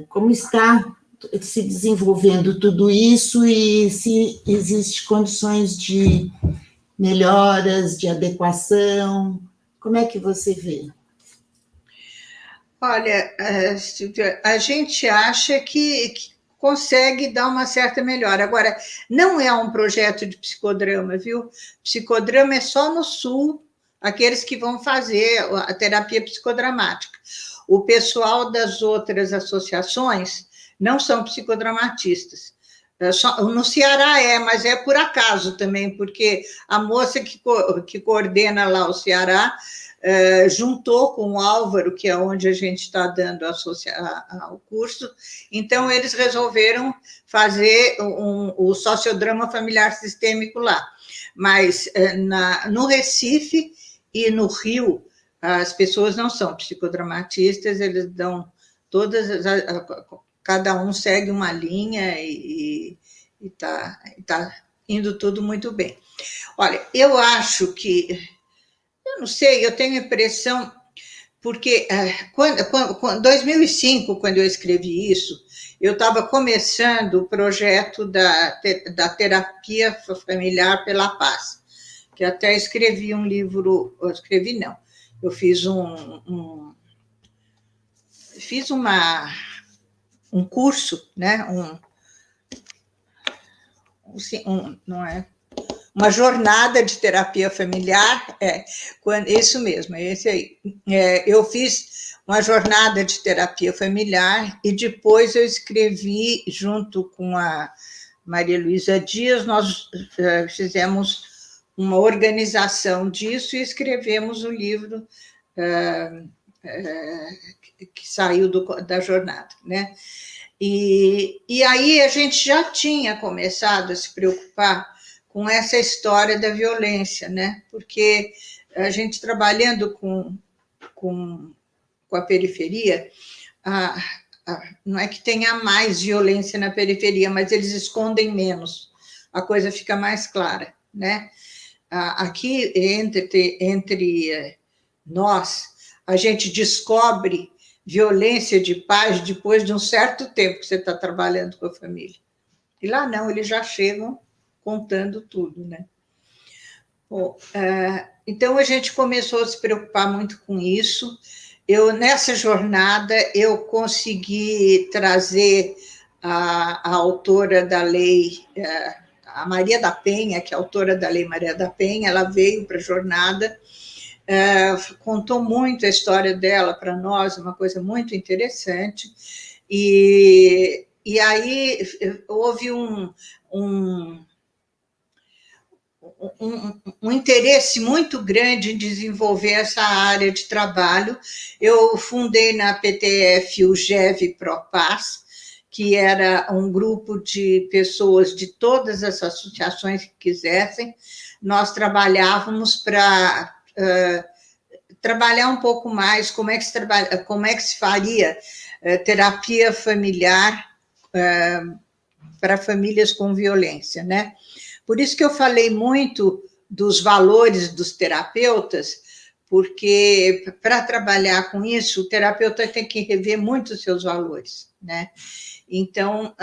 como está se desenvolvendo tudo isso e se existem condições de melhoras, de adequação, como é que você vê? Olha, Silvia, a gente acha que consegue dar uma certa melhora. Agora, não é um projeto de psicodrama, viu? Psicodrama é só no Sul, aqueles que vão fazer a terapia psicodramática. O pessoal das outras associações não são psicodramatistas. No Ceará mas é por acaso também, porque a moça que coordena lá o Ceará juntou com o Álvaro, que é onde a gente está dando o curso, então eles resolveram fazer o sociodrama familiar sistêmico lá. Mas no Recife e no Rio, as pessoas não são psicodramatistas, eles dão cada um segue uma linha e está indo tudo muito bem. Olha, eu acho que, eu não sei, eu tenho a impressão, porque em 2005, quando eu escrevi isso, eu estava começando o projeto da terapia familiar pela paz, que até escrevi um livro, eu fiz um curso, né? Não é? Uma jornada de terapia familiar, isso mesmo, é esse aí. Eu fiz uma jornada de terapia familiar e depois eu escrevi, junto com a Maria Luísa Dias, nós fizemos uma organização disso e escrevemos o livro que saiu da jornada, né? E aí a gente já tinha começado a se preocupar com essa história da violência, né? Porque a gente trabalhando com a periferia, não é que tenha mais violência na periferia, mas eles escondem menos, a coisa fica mais clara, né? Aqui entre a gente descobre violência de pais depois de um certo tempo que você está trabalhando com a família. E lá não, eles já chegam contando tudo, né? Bom, então a gente começou a se preocupar muito com isso. Nessa jornada, eu consegui trazer a autora da lei, a Maria da Penha, que é a autora da lei Maria da Penha, ela veio para a jornada, contou muito a história dela para nós, uma coisa muito interessante, e aí houve um interesse muito grande em desenvolver essa área de trabalho. Eu fundei na PTF o GEV ProPaz, que era um grupo de pessoas de todas as associações que quisessem. Nós trabalhávamos para trabalhar um pouco mais como é que se faria terapia familiar para famílias com violência, né? Por isso que eu falei muito dos valores dos terapeutas, porque para trabalhar com isso, o terapeuta tem que rever muito os seus valores, né? Então,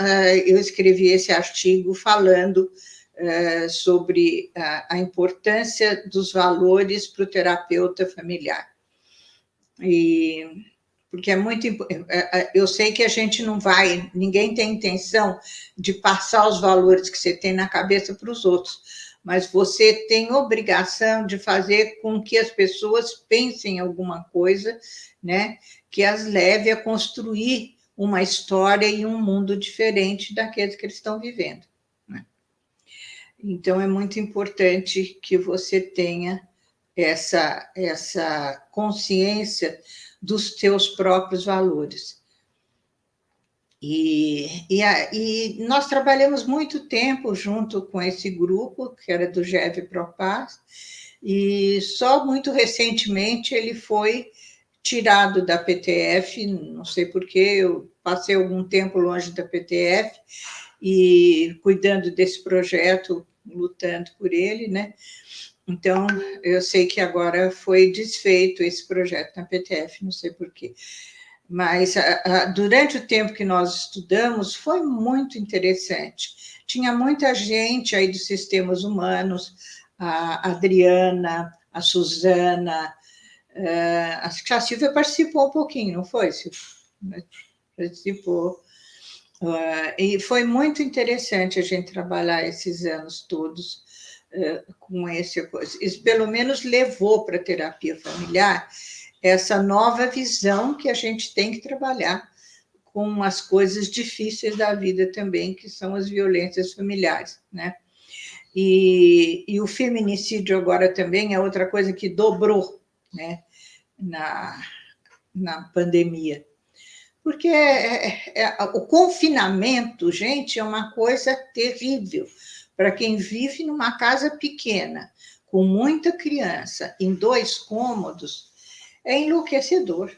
eu escrevi esse artigo falando sobre a importância dos valores para o terapeuta familiar. Porque é muito eu sei que a gente não vai, ninguém tem intenção de passar os valores que você tem na cabeça para os outros, mas você tem obrigação de fazer com que as pessoas pensem em alguma coisa, né, que as leve a construir uma história e um mundo diferente daqueles que eles estão vivendo, né? Então é muito importante que você tenha essa consciência dos teus próprios valores. E nós trabalhamos muito tempo junto com esse grupo, que era do GEV ProPaz, e só muito recentemente ele foi tirado da PTF, não sei porquê, eu passei algum tempo longe da PTF, e cuidando desse projeto, lutando por ele, né? Então, eu sei que agora foi desfeito esse projeto na PTF, não sei porquê. Mas durante o tempo que nós estudamos, foi muito interessante. Tinha muita gente aí dos sistemas humanos, a Adriana, a Suzana, acho que a Silvia participou um pouquinho, não foi, Silvia? Participou. E foi muito interessante a gente trabalhar esses anos todos com essa coisa. Isso pelo menos levou para a terapia familiar essa nova visão que a gente tem que trabalhar com as coisas difíceis da vida também, que são as violências familiares, né? E o feminicídio agora também é outra coisa que dobrou, né, na pandemia. Porque o confinamento, gente, é uma coisa terrível para quem vive numa casa pequena, com muita criança, em 2 cômodos, é enlouquecedor,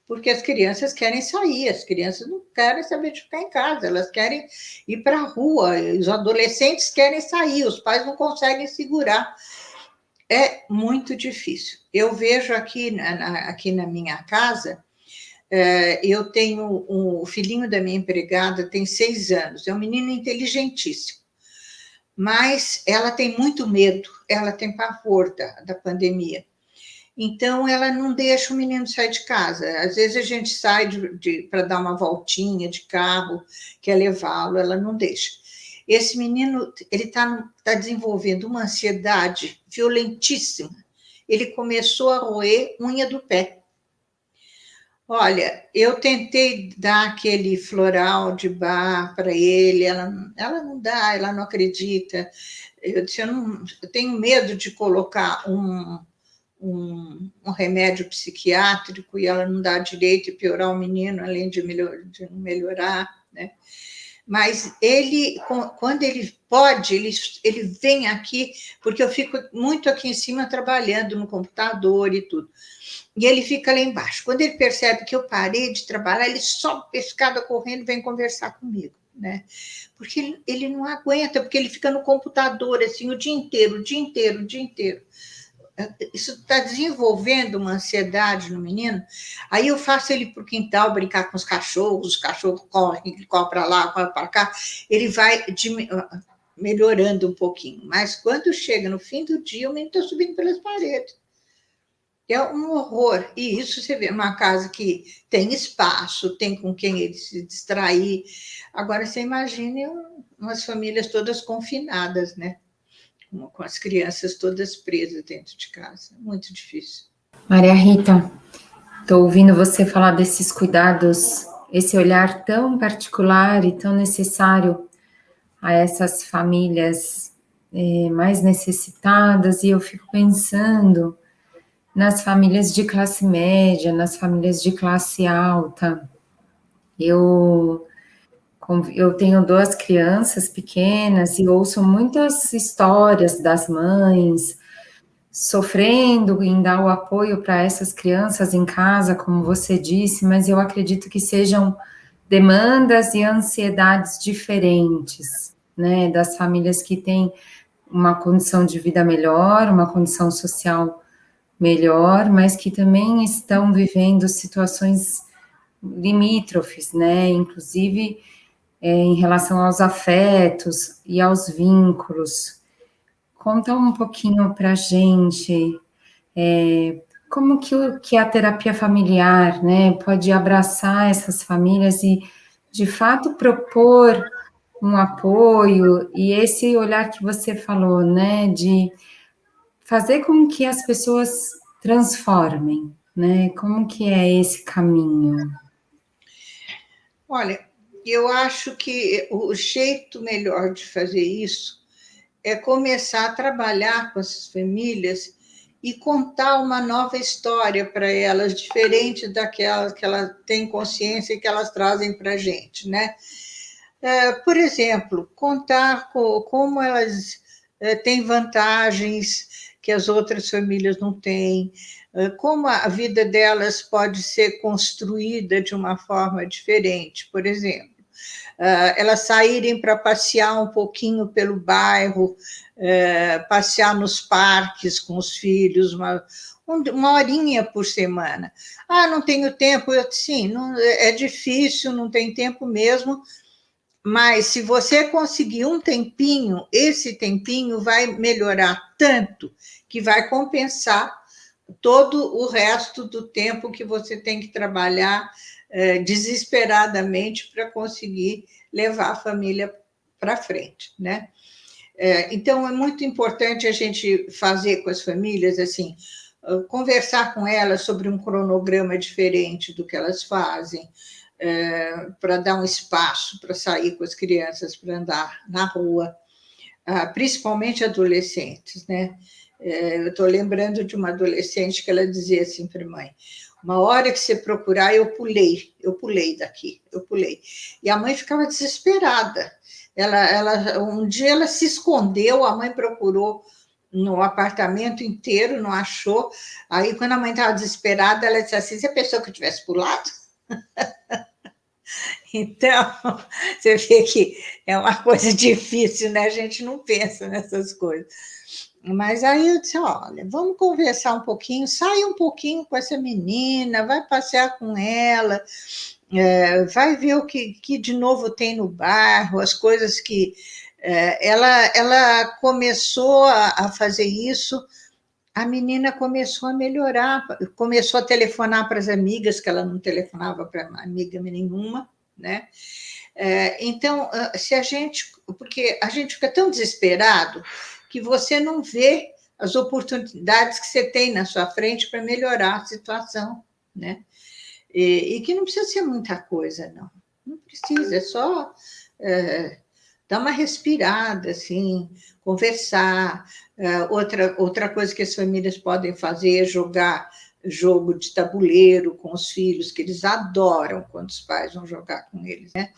porque as crianças querem sair, as crianças não querem saber de ficar em casa, elas querem ir para a rua, os adolescentes querem sair, os pais não conseguem segurar. É muito difícil. Eu vejo aqui na minha casa, eu tenho o filhinho da minha empregada, tem 6 anos, é um menino inteligentíssimo, mas ela tem muito medo, ela tem pavor da pandemia. Então, ela não deixa o menino sair de casa. Às vezes a gente sai para dar uma voltinha de carro, quer levá-lo, ela não deixa. Esse menino, ele tá desenvolvendo uma ansiedade violentíssima. Ele começou a roer unha do pé. Olha, eu tentei dar aquele floral de bar para ele, ela não dá, ela não acredita. Eu disse, eu tenho medo de colocar um remédio psiquiátrico e ela não dá direito e piorar o menino, além de não melhorar, né? Mas ele, quando ele pode, ele vem aqui, porque eu fico muito aqui em cima trabalhando no computador e tudo. E ele fica lá embaixo. Quando ele percebe que eu parei de trabalhar, ele sobe a escada correndo e vem conversar comigo, né? Porque ele não aguenta, porque ele fica no computador assim o dia inteiro, o dia inteiro, o dia inteiro. isso está desenvolvendo uma ansiedade no menino, aí eu faço ele para o quintal brincar com os cachorros correm, ele corre para lá, corre para cá, ele vai melhorando um pouquinho, mas quando chega no fim do dia, o menino está subindo pelas paredes. É um horror. E isso você vê numa casa que tem espaço, tem com quem ele se distrair. Agora, você imagine umas famílias todas confinadas, né? Com as crianças todas presas dentro de casa. Muito difícil. Maria Rita, estou ouvindo você falar desses cuidados, esse olhar tão particular e tão necessário a essas famílias mais necessitadas, e eu fico pensando nas famílias de classe média, nas famílias de classe alta. Eu tenho 2 crianças pequenas e ouço muitas histórias das mães sofrendo em dar o apoio para essas crianças em casa, como você disse, mas eu acredito que sejam demandas e ansiedades diferentes, né, das famílias que têm uma condição de vida melhor, uma condição social melhor, mas que também estão vivendo situações limítrofes, né? Inclusive em relação aos afetos e aos vínculos. Conta um pouquinho para a gente como que a terapia familiar, né, pode abraçar essas famílias e, de fato, propor um apoio e esse olhar que você falou, né, de fazer com que as pessoas transformem, né? Como que é esse caminho? Olha, eu acho que o jeito melhor de fazer isso é começar a trabalhar com essas famílias e contar uma nova história para elas, diferente daquela que elas têm consciência e que elas trazem para a gente, né? Por exemplo, contar como elas têm vantagens que as outras famílias não têm, como a vida delas pode ser construída de uma forma diferente. Por exemplo, elas saírem para passear um pouquinho pelo bairro, passear nos parques com os filhos, uma horinha por semana. Ah, não tenho tempo. Sim, não, é difícil, não tem tempo mesmo, mas se você conseguir um tempinho, esse tempinho vai melhorar tanto que vai compensar todo o resto do tempo que você tem que trabalhar desesperadamente para conseguir levar a família para frente, né? Então, é muito importante a gente fazer com as famílias, assim, conversar com elas sobre um cronograma diferente do que elas fazem, para dar um espaço para sair com as crianças, para andar na rua, principalmente adolescentes, né? Eu estou lembrando de uma adolescente que ela dizia assim para a mãe: uma hora que você procurar, eu pulei daqui, eu pulei. E a mãe ficava desesperada. Um dia ela se escondeu, a mãe procurou no apartamento inteiro, não achou. Aí, quando a mãe estava desesperada, ela disse assim: você pensou que eu tivesse pulado? Então, você vê que é uma coisa difícil, né? A gente não pensa nessas coisas. Mas aí eu disse: olha, vamos conversar um pouquinho, sai um pouquinho com essa menina, vai passear com ela, vai ver o que de novo tem no bairro, as coisas que... Ela começou a fazer isso, a menina começou a melhorar, começou a telefonar para as amigas, que ela não telefonava para amiga nenhuma, né? Então, se a gente... Porque a gente fica tão desesperado que você não vê as oportunidades que você tem na sua frente para melhorar a situação, né? E que não precisa ser muita coisa, não. Não precisa, é só dar uma respirada, assim, conversar. Outra coisa que as famílias podem fazer é jogar jogo de tabuleiro com os filhos, que eles adoram quando os pais vão jogar com eles, né?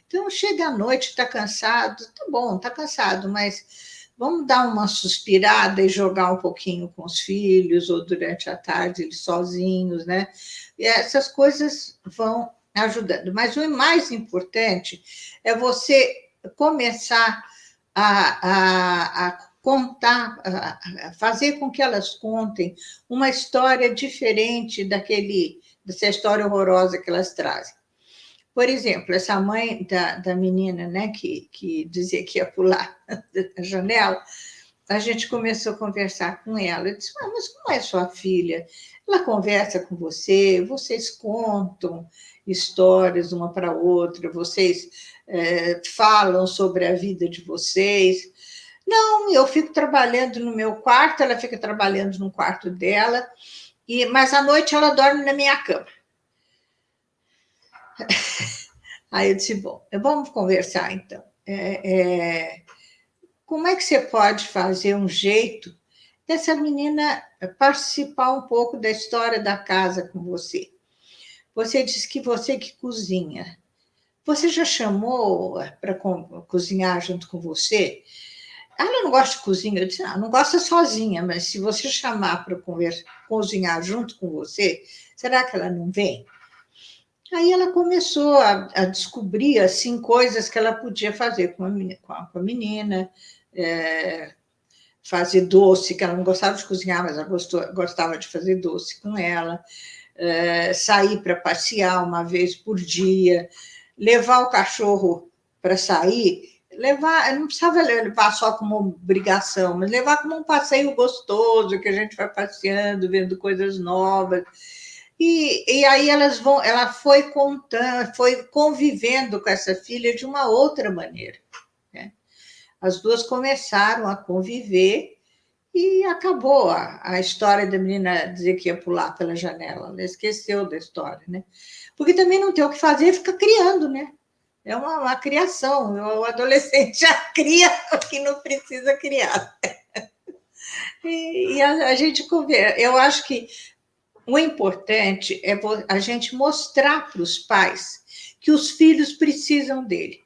Então, chega à noite, está cansado, tá bom, está cansado, mas vamos dar uma suspirada e jogar um pouquinho com os filhos, ou durante a tarde, eles sozinhos, né? E essas coisas vão ajudando. Mas o mais importante é você começar a contar, fazer com que elas contem uma história diferente dessa história horrorosa que elas trazem. Por exemplo, essa mãe da menina, né, que dizia que ia pular da janela, a gente começou a conversar com ela. Eu disse, mas como é sua filha? Ela conversa com você, vocês contam histórias uma para outra, vocês falam sobre a vida de vocês. Não, eu fico trabalhando no meu quarto, ela fica trabalhando no quarto dela, mas à noite ela dorme na minha cama. Aí eu disse, bom, vamos conversar então. Como é que você pode fazer um jeito dessa menina participar um pouco da história da casa com você? Você disse que você que cozinha. Você já chamou para cozinhar junto com você? Ela não gosta de cozinhar. Eu disse, não gosta sozinha, mas se você chamar para cozinhar junto com você, será que ela não vem? Aí ela começou a descobrir assim, coisas que ela podia fazer com a menina, fazer doce, que ela não gostava de cozinhar, mas ela gostava de fazer doce com ela, sair para passear uma vez por dia, levar o cachorro para sair, não precisava levar só como obrigação, mas levar como um passeio gostoso, que a gente vai passeando, vendo coisas novas. E aí ela foi contando, foi convivendo com essa filha de uma outra maneira, né? As duas começaram a conviver e acabou a história da menina dizer que ia pular pela janela. Ela esqueceu da história, né? Porque também não tem o que fazer, fica criando, né? É uma criação. O adolescente já cria o que não precisa criar. E a gente conversa. Eu acho que o importante é a gente mostrar para os pais que os filhos precisam dele.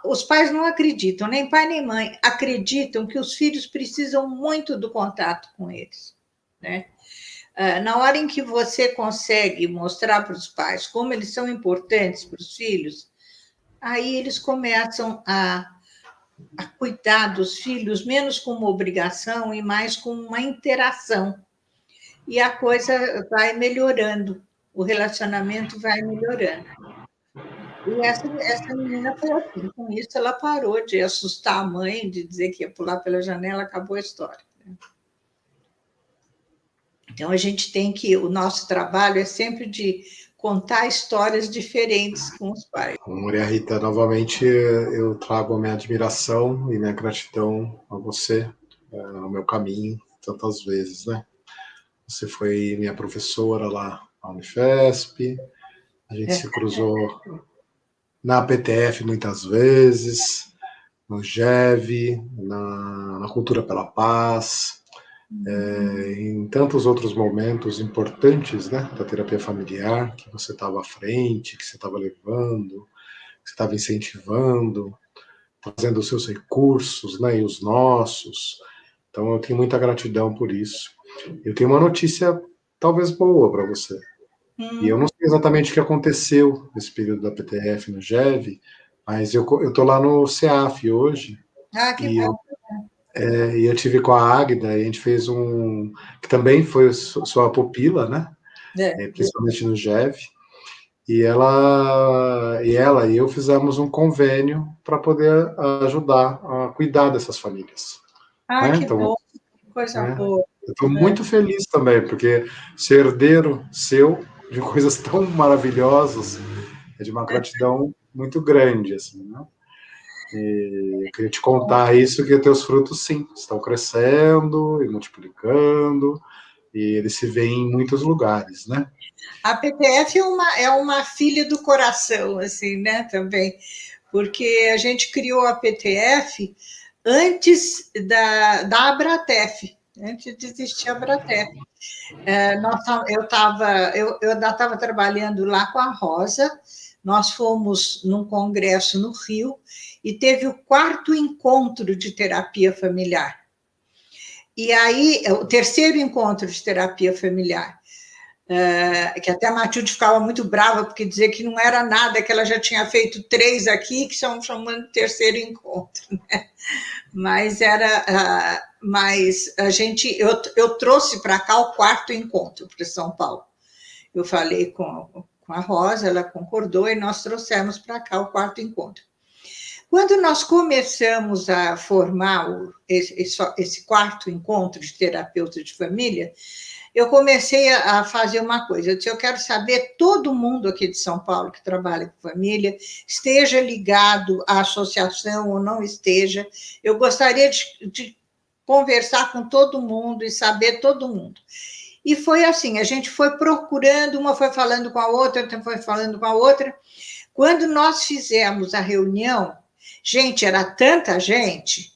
Os pais não acreditam, nem pai nem mãe acreditam que os filhos precisam muito do contato com eles, né? Na hora em que você consegue mostrar para os pais como eles são importantes para os filhos, aí eles começam a cuidar dos filhos menos como obrigação e mais como uma interação. E a coisa vai melhorando, o relacionamento vai melhorando. E essa menina foi assim, com isso ela parou de assustar a mãe, de dizer que ia pular pela janela, acabou a história. Então a gente tem o nosso trabalho é sempre de contar histórias diferentes com os pais. Maria Rita, novamente eu trago a minha admiração e minha gratidão a você, no meu caminho, tantas vezes, né? Você foi minha professora lá na Unifesp, a gente se cruzou na PTF muitas vezes, no GEV, na Cultura pela Paz, em tantos outros momentos importantes, né, da terapia familiar, que você estava à frente, que você estava levando, que você estava incentivando, trazendo os seus recursos, né, e os nossos. Então eu tenho muita gratidão por isso. Eu tenho uma notícia talvez boa para você. E eu não sei exatamente o que aconteceu nesse período da PTF no GEV, mas eu tô lá no CEAF hoje. Que bom. E eu tive com a Águida, e a gente fez que também foi sua pupila, né? Principalmente no GEV. E ela e eu fizemos um convênio para poder ajudar a cuidar dessas famílias. Que então, bom, coisa boa. Eu estou muito feliz também, porque ser herdeiro seu de coisas tão maravilhosas é de uma gratidão muito grande, assim, né? E eu queria te contar isso, que teus frutos, sim, estão crescendo e multiplicando, e eles se veem em muitos lugares, né? A PTF é uma filha do coração, assim, né, também, porque a gente criou a PTF antes da Abratef, antes de existir a Abratef. Eu ainda estava trabalhando lá com a Rosa, nós fomos num congresso no Rio e teve o 4º encontro de terapia familiar. E aí, o 3º encontro de terapia familiar, que até a Matilde ficava muito brava, porque dizia que não era nada, que ela já tinha feito 3 aqui, que estão chamando de 3º encontro, né? mas mas eu trouxe para cá o 4º encontro para São Paulo. Eu falei com a Rosa, ela concordou e nós trouxemos para cá o 4º encontro. Quando nós começamos a formar esse 4º encontro de terapeuta de família, eu comecei a fazer uma coisa. Eu disse, eu quero saber, todo mundo aqui de São Paulo que trabalha com família, esteja ligado à associação ou não esteja, eu gostaria de conversar com todo mundo e saber todo mundo. E foi assim, a gente foi procurando, uma foi falando com a outra foi falando com a outra. Quando nós fizemos a reunião, gente, era tanta gente,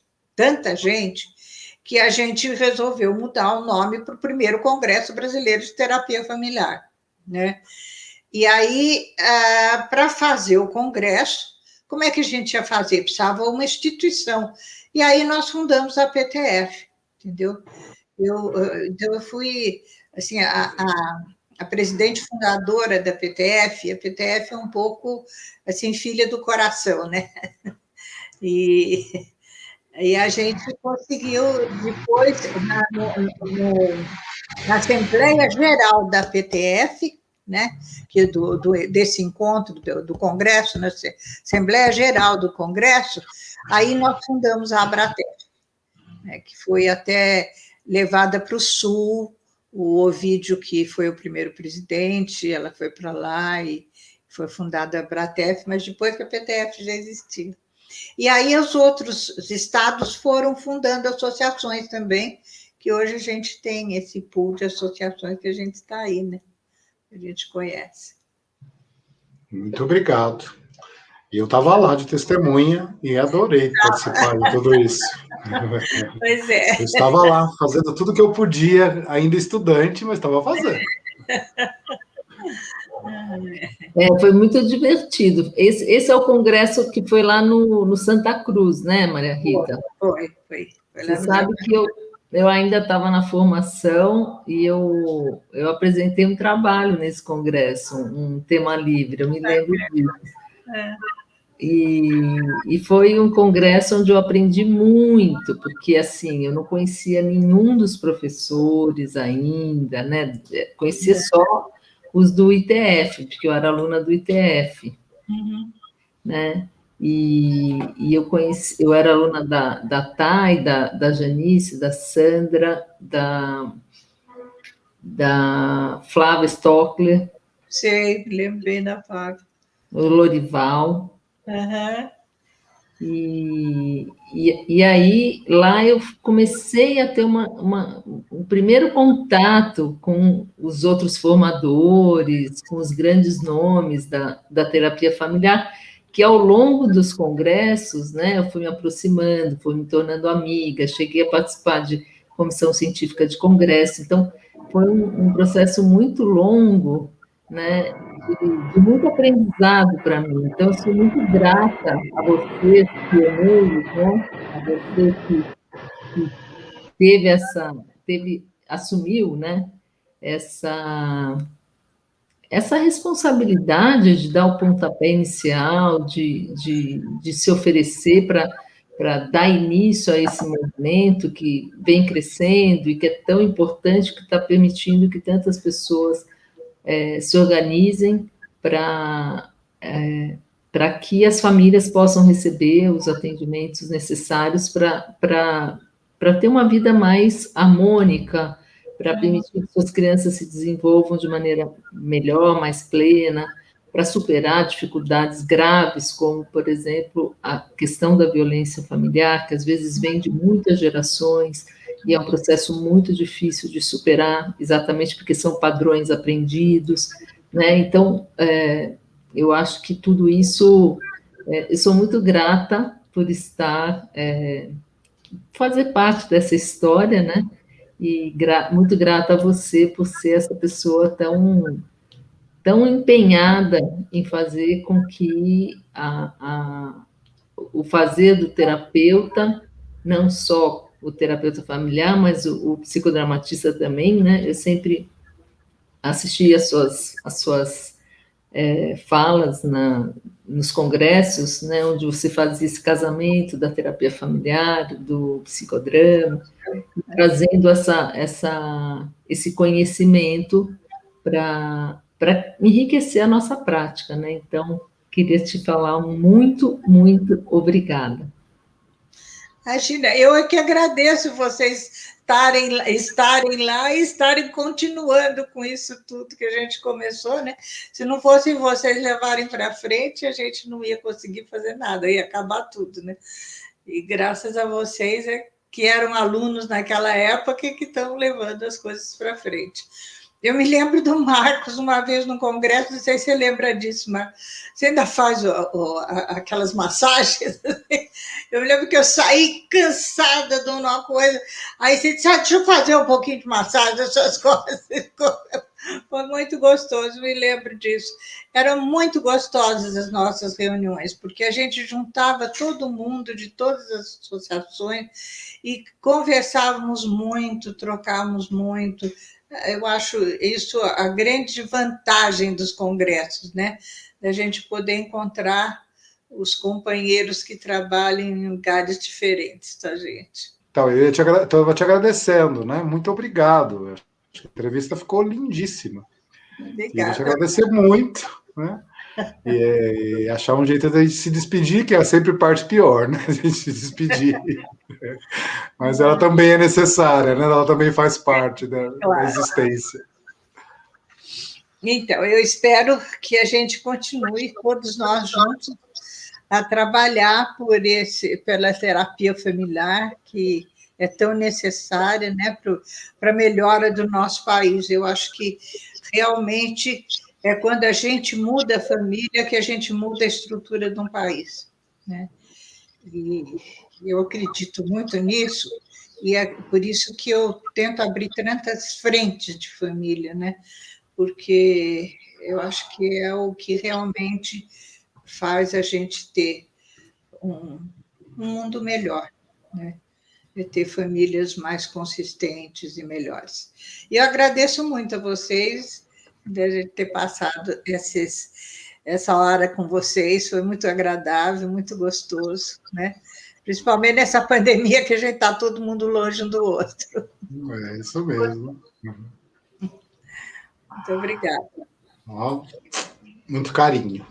que a gente resolveu mudar o nome para o primeiro Congresso Brasileiro de Terapia Familiar, né? E aí, para fazer o congresso, como é que a gente ia fazer? Precisava uma instituição. E aí nós fundamos a PTF, entendeu? Então, eu fui, assim, a presidente fundadora da PTF. A PTF é um pouco, assim, filha do coração, né? E a gente conseguiu, depois, na Assembleia Geral da PTF, né, que desse encontro do Congresso, na Assembleia Geral do Congresso, aí nós fundamos a Abratef, né, que foi até levada para o Sul, o Ovídio, que foi o primeiro presidente, ela foi para lá e foi fundada a Abratef, mas depois que a PTF já existia. E aí os outros estados foram fundando associações também, que hoje a gente tem esse pool de associações que a gente está aí, né? A gente conhece. Muito obrigado. E eu estava lá de testemunha e adorei participar de tudo isso. Pois é. Eu estava lá fazendo tudo que eu podia, ainda estudante, mas estava fazendo. Foi muito divertido. Esse é o congresso que foi lá no Santa Cruz, né, Maria Rita? Foi. Você sabe que eu ainda estava na formação e eu apresentei um trabalho nesse congresso, um tema livre, eu me lembro disso. E foi um congresso onde eu aprendi muito, porque, assim, eu não conhecia nenhum dos professores ainda, né? Conhecia só os do ITF, porque eu era aluna do ITF, né? E eu era aluna da Thay, da Janice, da Sandra, da Flávia Stockler. Sei, lembro bem da Flávia. O Lorival. E aí, lá eu comecei a ter um primeiro contato com os outros formadores, com os grandes nomes da terapia familiar, que ao longo dos congressos, né, eu fui me aproximando, fui me tornando amiga, cheguei a participar de comissão científica de congresso, então foi um processo muito longo, né, de muito aprendizado para mim. Então, eu sou muito grata a você, pioneiros, né, a você que assumiu, né, essa responsabilidade de dar o pontapé inicial, de se oferecer para dar início a esse movimento que vem crescendo e que é tão importante, que está permitindo que tantas pessoas se organizem para que as famílias possam receber os atendimentos necessários para ter uma vida mais harmônica, para permitir que suas crianças se desenvolvam de maneira melhor, mais plena, para superar dificuldades graves, como, por exemplo, a questão da violência familiar, que às vezes vem de muitas gerações, e é um processo muito difícil de superar, exatamente porque são padrões aprendidos, né? Então, eu acho que tudo isso, eu sou muito grata por fazer parte dessa história, né? E muito grata a você por ser essa pessoa tão empenhada em fazer com que o fazer do terapeuta, não só o terapeuta familiar, mas o psicodramatista também, né? Eu sempre assisti as suas falas nos congressos, né, onde você fazia esse casamento da terapia familiar, do psicodrama, trazendo esse conhecimento para enriquecer a nossa prática, né? Então, queria te falar muito, muito obrigada. Imagina, eu é que agradeço vocês estarem lá e estarem continuando com isso tudo que a gente começou, né? Se não fossem vocês levarem para frente, a gente não ia conseguir fazer nada, ia acabar tudo, né? E graças a vocês que eram alunos naquela época que estão levando as coisas para frente. Eu me lembro do Marcos, uma vez no congresso, não sei se você lembra disso, mas você ainda faz aquelas massagens? Eu me lembro que eu saí cansada de uma coisa, aí você disse, deixa eu fazer um pouquinho de massagem, essas coisas. Foi muito gostoso, me lembro disso. Eram muito gostosas as nossas reuniões, porque a gente juntava todo mundo de todas as associações e conversávamos muito, trocávamos muito. Eu acho isso a grande vantagem dos congressos, né? Da gente poder encontrar os companheiros que trabalham em lugares diferentes, tá, gente? Então, eu estava te agradecendo, né? Muito obrigado. A entrevista ficou lindíssima. Obrigada. Queria te agradecer muito, né? E achar um jeito de se despedir, que é sempre parte pior, né? A gente se despedir. Mas ela também é necessária, né? Ela também faz parte da existência. Então, eu espero que a gente continue, todos nós juntos, a trabalhar pela terapia familiar, que é tão necessária, né, para a melhora do nosso país. Eu acho que realmente é quando a gente muda a família que a gente muda a estrutura de um país, né? E eu acredito muito nisso, e é por isso que eu tento abrir tantas frentes de família, né? Porque eu acho que é o que realmente faz a gente ter um mundo melhor, né? E ter famílias mais consistentes e melhores. E eu agradeço muito a vocês de a gente ter passado essa hora com vocês, foi muito agradável, muito gostoso, né? Principalmente nessa pandemia que a gente está todo mundo longe um do outro. É isso mesmo. Muito obrigada. Muito carinho.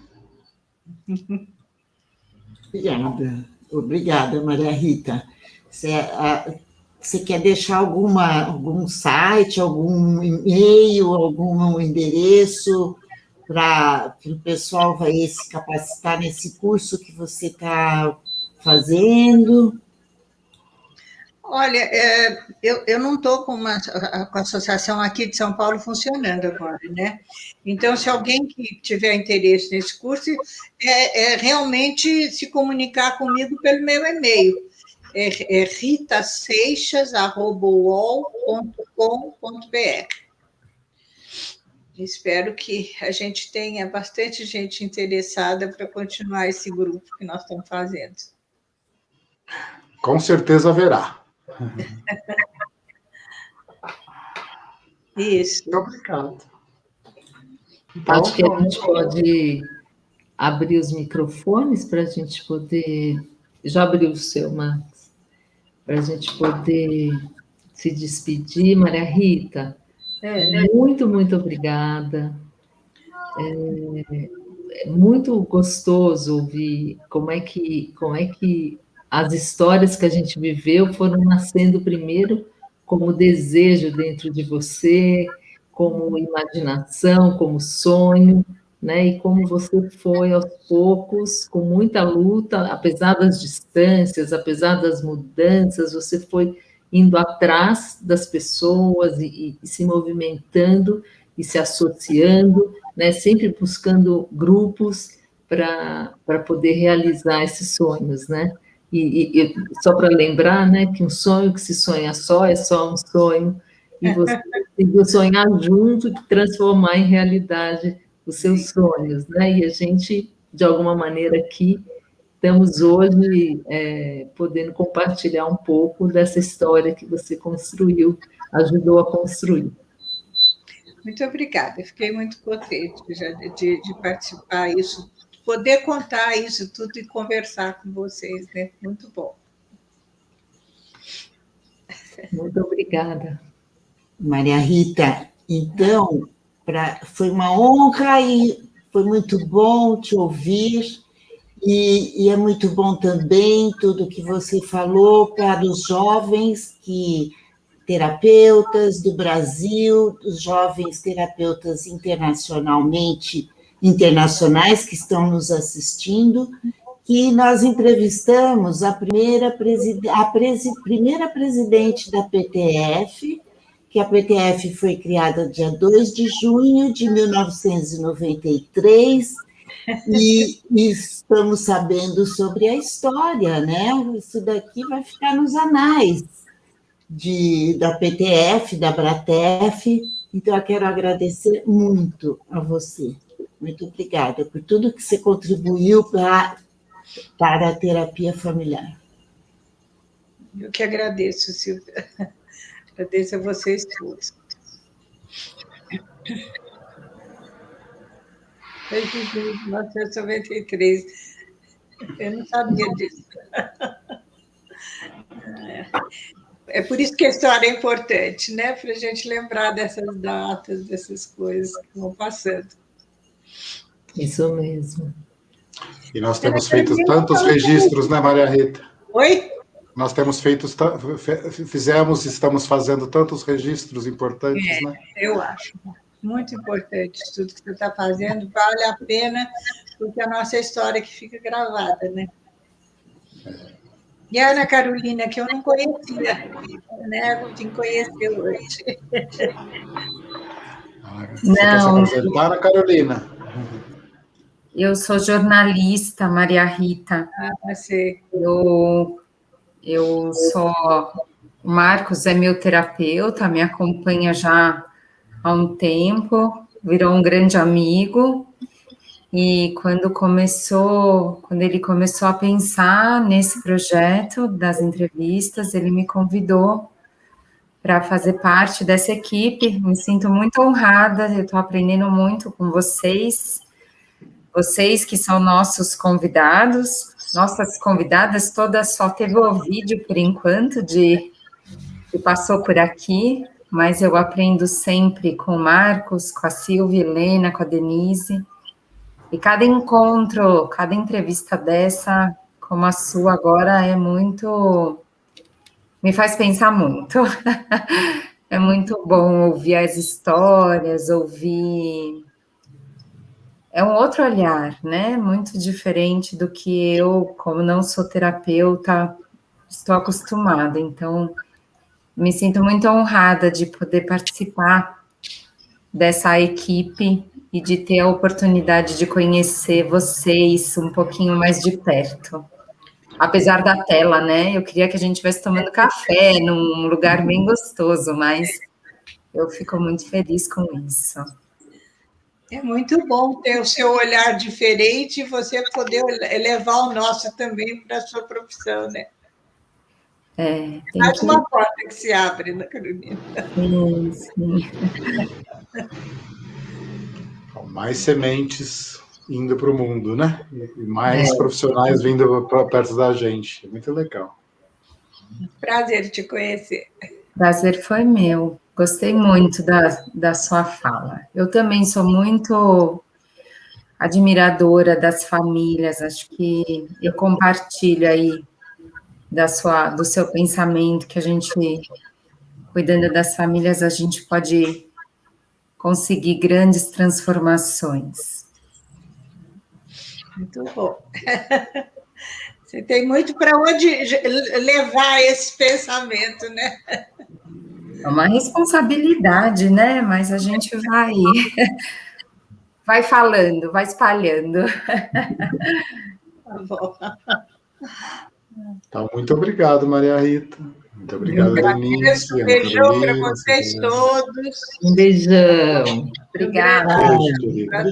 Obrigada, Maria Rita. Você quer deixar algum site, algum e-mail, algum endereço para o pessoal vai se capacitar nesse curso que você está fazendo? Olha, eu não estou com a associação aqui de São Paulo funcionando agora, né? Então, se alguém que tiver interesse nesse curso, realmente se comunicar comigo pelo meu e-mail. É ritaseixas@uol.com.br. Espero que a gente tenha bastante gente interessada para continuar esse grupo que nós estamos fazendo. Com certeza haverá. Isso. Muito obrigado. Então, acho que a gente pode abrir os microfones para a gente poder... Já abriu o seu, Marcos? Para a gente poder se despedir. Maria Rita, muito, muito obrigada. É muito gostoso ouvir como é que as histórias que a gente viveu foram nascendo primeiro como desejo dentro de você, como imaginação, como sonho, né? E como você foi aos poucos, com muita luta, apesar das distâncias, apesar das mudanças, você foi indo atrás das pessoas e se movimentando e se associando, né? Sempre buscando grupos para poder realizar esses sonhos, né? E só para lembrar, né, que um sonho que se sonha só é só um sonho, e você conseguiu sonhar junto e transformar em realidade os seus sonhos, né? E a gente, de alguma maneira, aqui estamos hoje podendo compartilhar um pouco dessa história que você construiu, ajudou a construir. Muito obrigada, eu fiquei muito contente de participar poder contar isso tudo e conversar com vocês, né? Muito bom. Muito obrigada. Maria Rita, então, foi uma honra e foi muito bom te ouvir, e é muito bom também tudo que você falou para os jovens terapeutas do Brasil, os jovens terapeutas internacionais que estão nos assistindo, que nós entrevistamos a primeira presidente da PTF, que a PTF foi criada dia 2 de junho de 1993, e estamos sabendo sobre a história, né? Isso daqui vai ficar nos anais da PTF, da Bratef, então eu quero agradecer muito a você. Muito obrigada por tudo que você contribuiu para a terapia familiar. Eu que agradeço, Silvia. Agradeço a vocês todos. Desde 1993. Eu não sabia disso. É por isso que a história é importante, né? Para a gente lembrar dessas datas, dessas coisas que vão passando. Isso mesmo. E nós temos feito tantos registros, né, Maria Rita? Oi? Nós temos estamos fazendo tantos registros importantes, né? Eu acho muito importante tudo que você está fazendo, vale a pena, porque é a nossa história que fica gravada, né? E a Ana Carolina, que eu não conhecia, né? Eu te conheci hoje. Você quer se Não. apresentar, Ana Carolina? Eu sou jornalista, Maria Rita. Sei. Eu sou... O Marcos é meu terapeuta, me acompanha já há um tempo, virou um grande amigo, e quando ele começou a pensar nesse projeto das entrevistas, ele me convidou para fazer parte dessa equipe. Me sinto muito honrada, eu estou aprendendo muito com vocês que são nossos convidados, nossas convidadas todas, só teve o vídeo por enquanto que passou por aqui, mas eu aprendo sempre com o Marcos, com a Silvia, Helena, com a Denise, e cada encontro, cada entrevista dessa, como a sua agora, me faz pensar muito. É muito bom ouvir as histórias, é um outro olhar, né? Muito diferente do que eu, como não sou terapeuta, estou acostumada. Então, me sinto muito honrada de poder participar dessa equipe e de ter a oportunidade de conhecer vocês um pouquinho mais de perto. Apesar da tela, né? Eu queria que a gente estivesse tomando café num lugar bem gostoso, mas eu fico muito feliz com isso. É muito bom ter o seu olhar diferente e você poder levar o nosso também para a sua profissão, né? Mais uma porta que se abre, né, Carolina? Sim. Mais sementes indo para o mundo, né? E mais profissionais vindo para perto da gente. É muito legal. Prazer te conhecer. Prazer foi meu. Gostei muito da sua fala. Eu também sou muito admiradora das famílias. Acho que eu compartilho aí do seu pensamento, que a gente, cuidando das famílias, a gente pode conseguir grandes transformações. Muito bom. Você tem muito para onde levar esse pensamento, né? É uma responsabilidade, né? Mas a gente vai falando, vai espalhando. Tá bom. Então, muito obrigado, Maria Rita. Muito obrigado, Denise. Um beijão para vocês todos. Um beijão. Obrigada. Obrigada.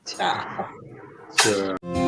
Tchau. Tchau.